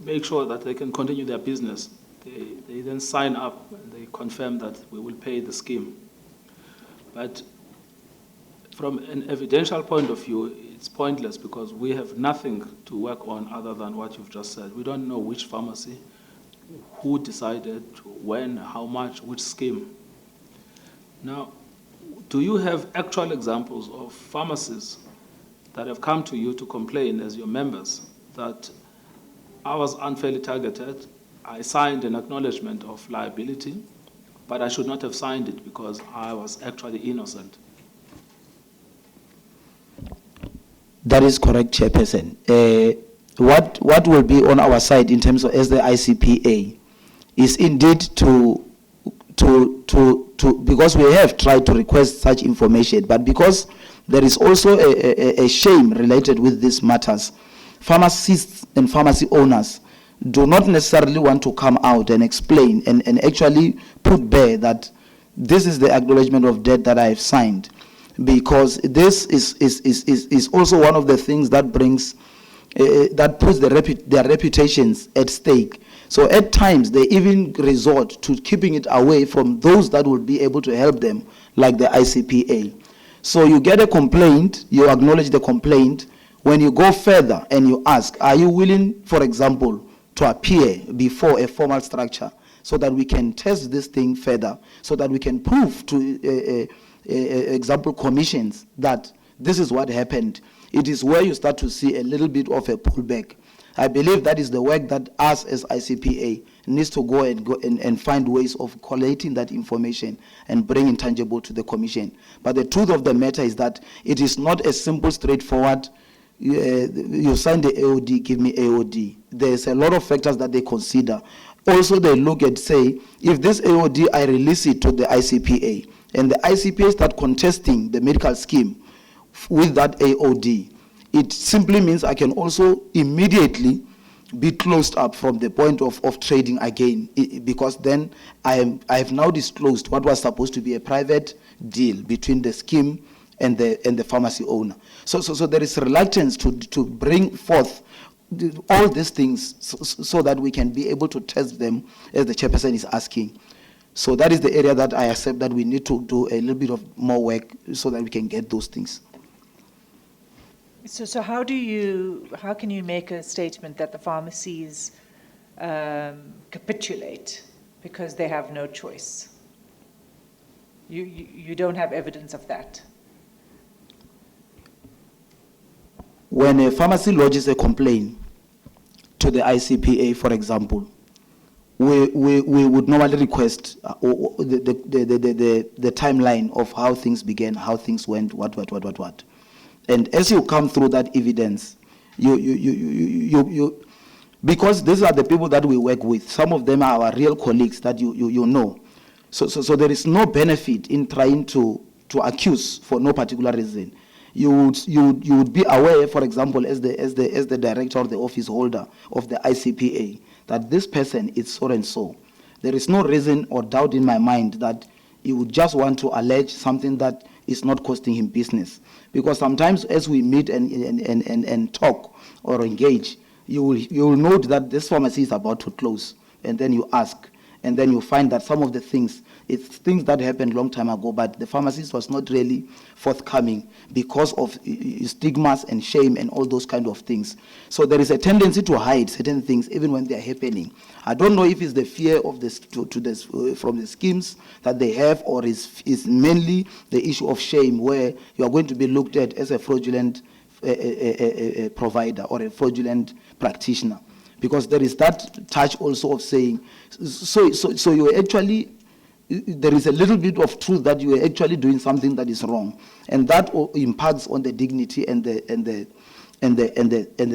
make sure that they can continue their business, they then sign up and they confirm that we will pay the scheme. But from an evidential point of view, it's pointless because we have nothing to work on other than what you've just said. We don't know which pharmacy, who decided, when, how much, which scheme. Now, do you have actual examples of pharmacies that have come to you to complain as your members that I was unfairly targeted, I signed an acknowledgement of liability, but I should not have signed it because I was actually innocent? That is correct, Chairperson. What will be on our side in terms of as the ICPA is indeed to because we have tried to request such information, but because there is also a shame related with these matters, pharmacists and pharmacy owners do not necessarily want to come out and explain and actually put bare that this is the acknowledgement of debt that I have signed, because this is also one of the things that brings that puts their reputations at stake. So at times they even resort to keeping it away from those that will be able to help them, like the ICPA. So you get a complaint, you acknowledge the complaint. When you go further and you ask, are you willing, for example, to appear before a formal structure so that we can test this thing further, so that we can prove to example commissions that this is what happened? It is where you start to see a little bit of a pullback. I believe that is the work that us as ICPA needs to go and find ways of collating that information and bringing tangible to the commission. But the truth of the matter is that it is not a simple, straightforward, you sign the AOD, give me AOD. There's a lot of factors that they consider. Also, they look at, say, if this AOD, I release it to the ICPA, and the ICPA start contesting the medical scheme with that AOD, it simply means I can also immediately be closed up from the point of trading again, because then I have now disclosed what was supposed to be a private deal between the scheme and the pharmacy owner. So there is reluctance to bring forth all these things so that we can be able to test them as the chairperson is asking. So that is the area that I accept that we need to do a little bit of more work so that we can get those things. So how can you make a statement that the pharmacies capitulate because they have no choice? You don't have evidence of that. When a pharmacy lodges a complaint to the ICPA, for example, we would normally request the timeline of how things began, how things went, what. And as you come through that evidence, you because these are the people that we work with. Some of them are our real colleagues that you know. So there is no benefit in trying to accuse for no particular reason. You would be aware, for example, as the director or the office holder of the ICPA, that this person is so and so. There is no reason or doubt in my mind that you would just want to allege something that is not costing him business. Because sometimes as we meet and talk or engage, you will note that this pharmacy is about to close, and then you ask, and then you find that some of the things, it's things that happened a long time ago, but the pharmacist was not really forthcoming because of stigmas and shame and all those kind of things. So there is a tendency to hide certain things even when they are happening. I don't know if it's the fear of this from the schemes that they have, or is mainly the issue of shame, where you are going to be looked at as a fraudulent provider or a fraudulent practitioner. Because there is that touch also of saying, so you actually, there is a little bit of truth that you are actually doing something that is wrong, and that impacts on the dignity and the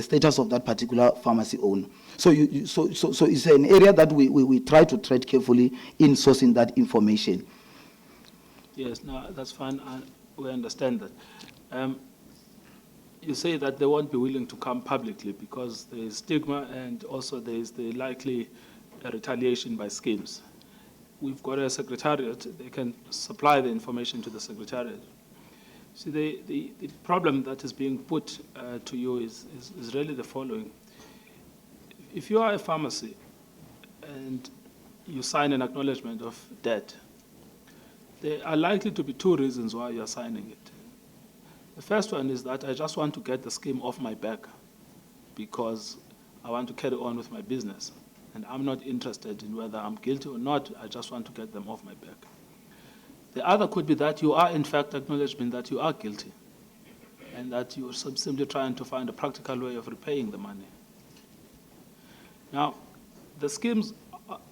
status of that particular pharmacy owner. So it's an area that we try to tread carefully in sourcing that information. Yes, no, that's fine. We understand that. You say that they won't be willing to come publicly because there is stigma, and also there is the likely retaliation by schemes. We've got a secretariat. They can supply the information to the secretariat. See, the problem that is being put to you is really the following. If you are a pharmacy and you sign an acknowledgement of debt, there are likely to be two reasons why you are signing it. The first one is that I just want to get the scheme off my back because I want to carry on with my business. And I'm not interested in whether I'm guilty or not. I just want to get them off my back. The other could be that you are in fact acknowledging that you are guilty and that you are simply trying to find a practical way of repaying the money. Now, the schemes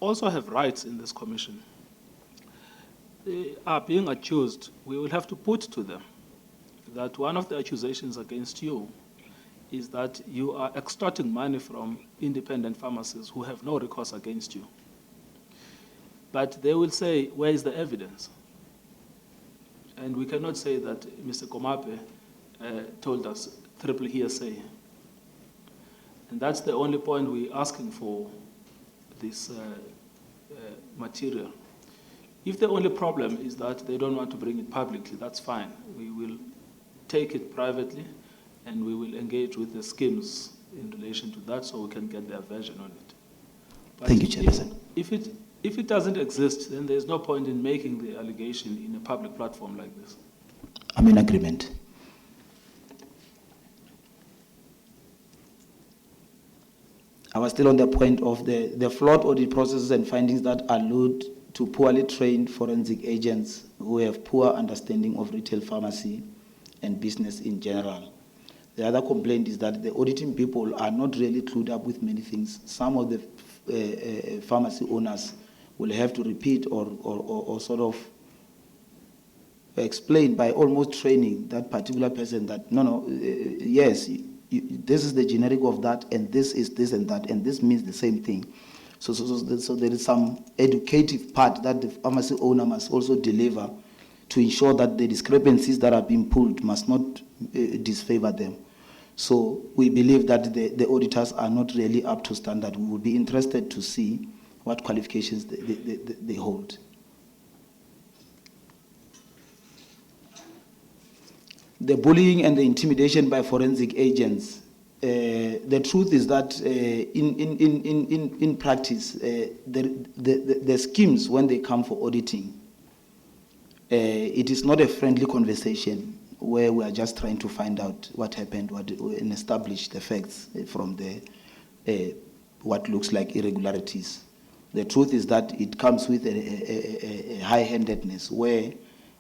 also have rights in this commission. They are being accused. We will have to put to them that one of the accusations against you is that you are extorting money from independent pharmacies who have no recourse against you. But they will say, where is the evidence? And we cannot say that Mr. Komape told us triple hearsay. And that's the only point we're asking for this material. If the only problem is that they don't want to bring it publicly, that's fine. We will take it privately and we will engage with the schemes in relation to that so we can get their version on it. But Thank you, Chairperson. If it doesn't exist, then there's no point in making the allegation in a public platform like this. I'm in agreement. I was still on the point of the flawed audit processes and findings that allude to poorly trained forensic agents who have poor understanding of retail pharmacy and business in general. The other complaint is that the auditing people are not really clued up with many things. Some of the pharmacy owners will have to repeat or sort of explain by almost training that particular person that, yes, this is the generic of that, and this is this and that, and this means the same thing. So there is some educative part that the pharmacy owner must also deliver to ensure that the discrepancies that are being pulled must not disfavor them. So we believe that the auditors are not really up to standard. We would be interested to see what qualifications they hold. The bullying and the intimidation by forensic agents. The truth is that in practice, the schemes, when they come for auditing, it is not a friendly conversation where we are just trying to find out what happened and establish the facts from what looks like irregularities. The truth is that it comes with a high-handedness where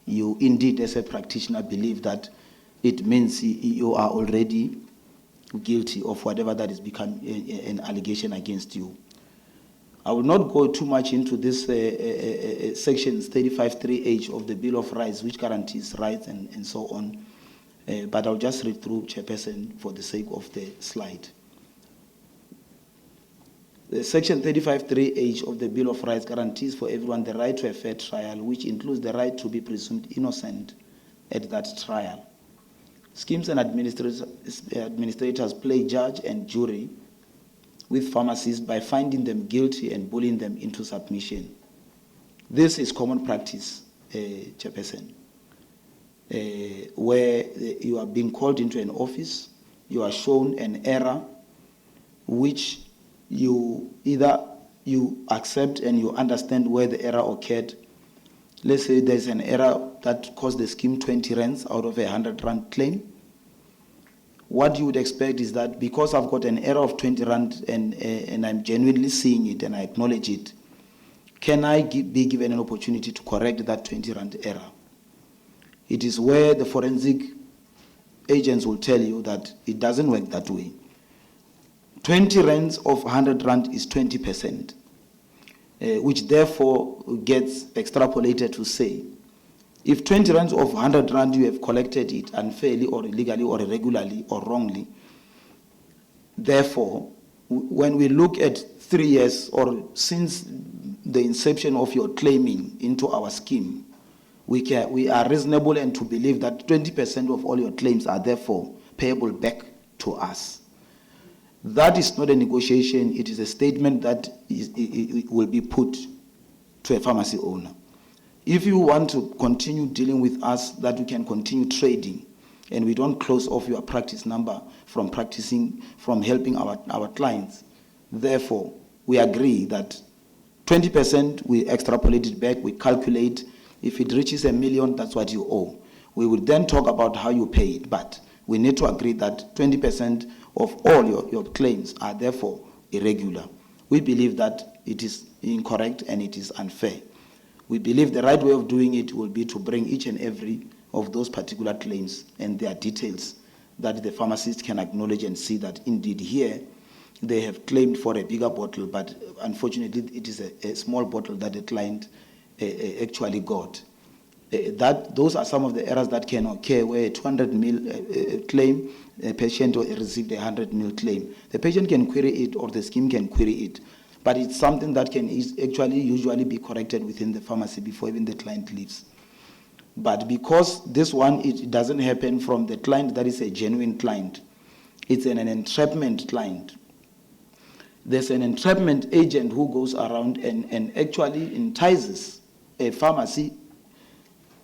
you indeed, as a practitioner, believe that it means you are already guilty of whatever that is become an allegation against you. I will not go too much into this sections 35(3)(h) of the Bill of Rights, which guarantees rights and so on, but I'll just read through, Chairperson, for the sake of the slide. The Section 35(3)(h) of the Bill of Rights guarantees for everyone the right to a fair trial, which includes the right to be presumed innocent at that trial. Schemes and administrators play judge and jury with pharmacists by finding them guilty and bullying them into submission. This is common practice, Chairperson, where you are being called into an office, you are shown an error, which you accept and you understand where the error occurred. Let's say there's an error that cost the scheme 20 rands out of a 100 rand claim. What you would expect is that because I've got an error of 20 rand and I'm genuinely seeing it and I acknowledge it, can I be given an opportunity to correct that 20 rand error? It is where the forensic agents will tell you that it doesn't work that way. 20 rands of 100 rand is 20%. Which therefore gets extrapolated to say, if 20 rands of 100 rand you have collected it unfairly or illegally or irregularly or wrongly, therefore, when we look at 3 years or since the inception of your claiming into our scheme, we are reasonable and to believe that 20% of all your claims are therefore payable back to us. That is not a negotiation, it is a statement that it will be put to a pharmacy owner. if you want to continue dealing with us, that you can continue trading, and we don't close off your practice number from helping our clients. Therefore, we agree that 20% we extrapolate it back, we calculate. If it reaches 1 million, that's what you owe. We will then talk about how you pay it, but we need to agree that 20% of all your claims are therefore irregular. We believe that it is incorrect and it is unfair. We believe the right way of doing it will be to bring each and every of those particular claims and their details that the pharmacist can acknowledge and see that indeed here they have claimed for a bigger bottle, but unfortunately it is a small bottle that the client actually got. Those are some of the errors that can occur where a 200 ml claim, a patient received a 100 ml claim. The patient can query it or the scheme can query it, but it's something that can actually usually be corrected within the pharmacy before even the client leaves. But because this one, it doesn't happen from the client that is a genuine client. It's an entrapment client. There's an entrapment agent who goes around and actually entices a pharmacy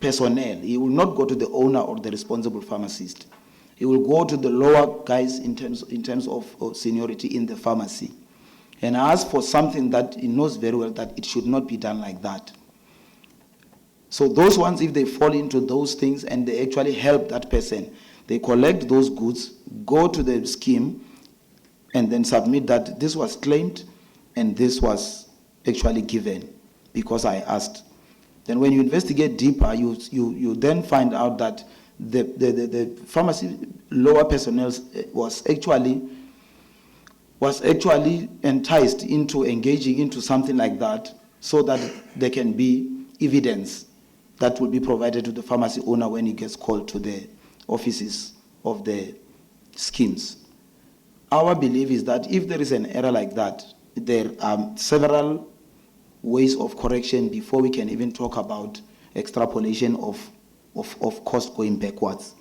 personnel. He will not go to the owner or the responsible pharmacist. He will go to the lower guys in terms of seniority in the pharmacy and ask for something that he knows very well that it should not be done like that. So those ones, if they fall into those things and they actually help that person, they collect those goods, go to the scheme, and then submit that this was claimed and this was actually given because I asked. Then when you investigate deeper, you then find out that the pharmacy lower personnel was actually enticed into engaging into something like that so that there can be evidence that will be provided to the pharmacy owner when he gets called to the offices of the schemes. Our belief is that if there is an error like that, there are several ways of correction before we can even talk about extrapolation of cost going backwards.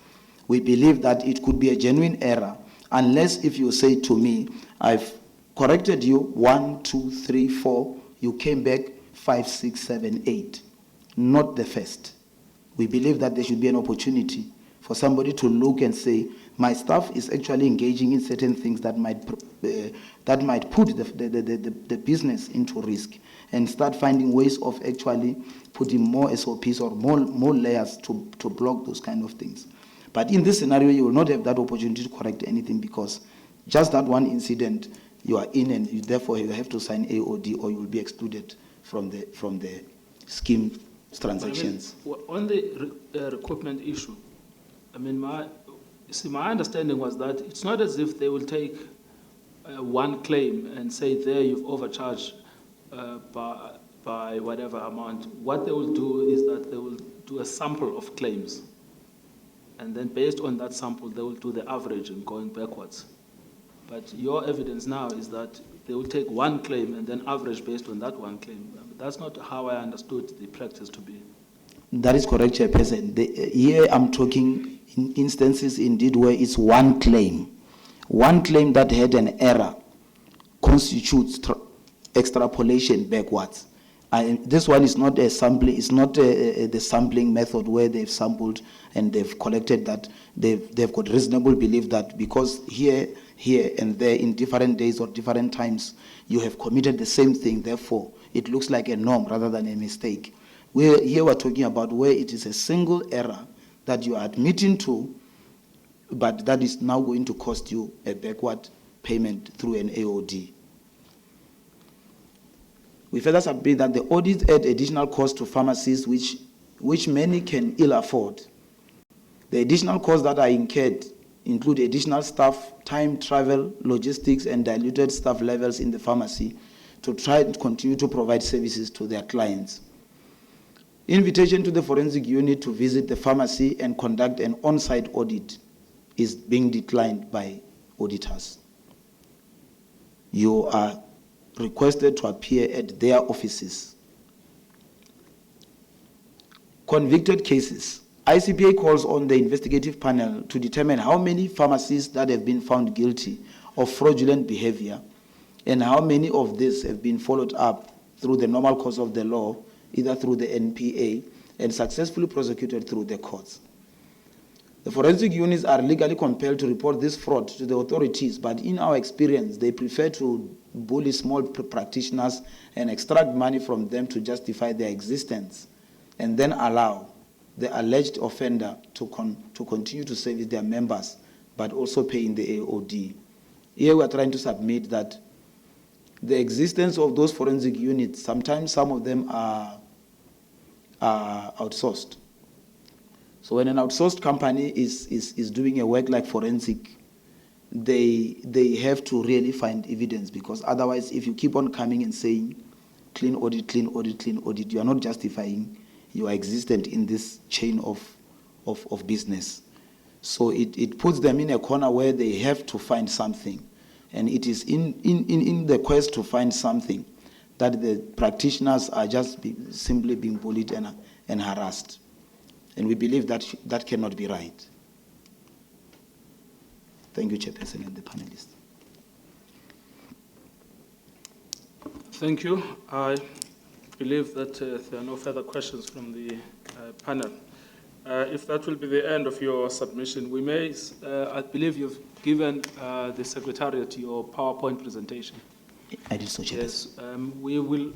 We believe that it could be a genuine error unless if you say to me, I've corrected you 1, 2, 3, 4, you came back 5, 6, 7, 8. Not the first. We believe that there should be an opportunity for somebody to look and say, my staff is actually engaging in certain things that might put the business into risk, and start finding ways of actually putting more SOPs or more layers to block those kind of things. But in this scenario, you will not have that opportunity to correct anything because just that one incident, you are in and therefore you have to sign AOD or you will be excluded from the scheme transactions. I mean, on the recruitment issue, I mean, my understanding was that it's not as if they will take one claim and say there you've overcharged by whatever amount. What they will do is that they will do a sample of claims, and then based on that sample they will do the average and going backwards. But your evidence now is that they will take one claim and then average based on that one claim. That's not how I understood the practice to be. That is correct, Chairperson. Here I'm talking in instances indeed where it's one claim. One claim that had an error constitutes extrapolation backwards. This one is not a sampling. It's not the sampling method where they've sampled and they've collected that. They've got reasonable belief that because here, and there in different days or different times, you have committed the same thing. Therefore, it looks like a norm rather than a mistake. Here we're talking about where it is a single error that you are admitting to, but that is now going to cost you a backward payment through an AOD. We further submit that the audits add additional costs to pharmacies which many can ill afford. The additional costs that are incurred include additional staff, time, travel, logistics, and diluted staff levels in the pharmacy to try to continue to provide services to their clients. Invitation to the forensic unit to visit the pharmacy and conduct an on-site audit is being declined by auditors. You are requested to appear at their offices. Convicted cases. ICPA calls on the investigative panel to determine how many pharmacists that have been found guilty of fraudulent behavior and how many of these have been followed up through the normal course of the law either through the NPA, and successfully prosecuted through the courts. The forensic units are legally compelled to report this fraud to the authorities, but in our experience, they prefer to bully small practitioners and extract money from them to justify their existence, and then allow the alleged offender to continue to service their members, but also paying the AOD. Here we are trying to submit that the existence of those forensic units, sometimes some of them are outsourced. So when an outsourced company is doing a work like forensic, they have to really find evidence, because otherwise, if you keep on coming and saying clean audit, clean audit, clean audit, you are not justifying your existence in this chain of business. So it puts them in a corner where they have to find something. And it is in the quest to find something that the practitioners are just simply being bullied and harassed. And we believe that that cannot be right. Thank you, Chairperson, and the panelists. Thank you. I believe that there are no further questions from the panel. If that will be the end of your submission, we may, I believe you've given the Secretariat your PowerPoint presentation. I did so, Chairperson. Yes, we will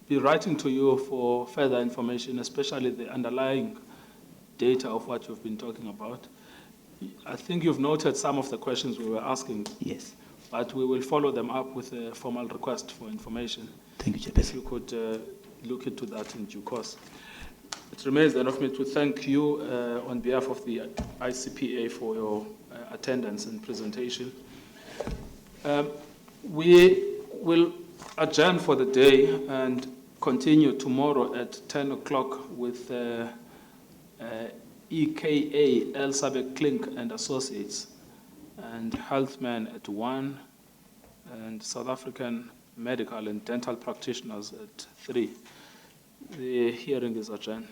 be writing to you for further information, especially the underlying data of what you've been talking about. I think you've noted some of the questions we were asking. Yes. But we will follow them up with a formal request for information. Thank you, Chairperson. If you could look into that in due course. It remains then of me to thank you on behalf of the ICPA for your attendance and presentation. We will adjourn for the day and continue tomorrow at 10 o'clock with EKA, Elsabe Klink and Associates, and Healthman at 1, and South African Medical and Dental Practitioners at 3. The hearing is adjourned.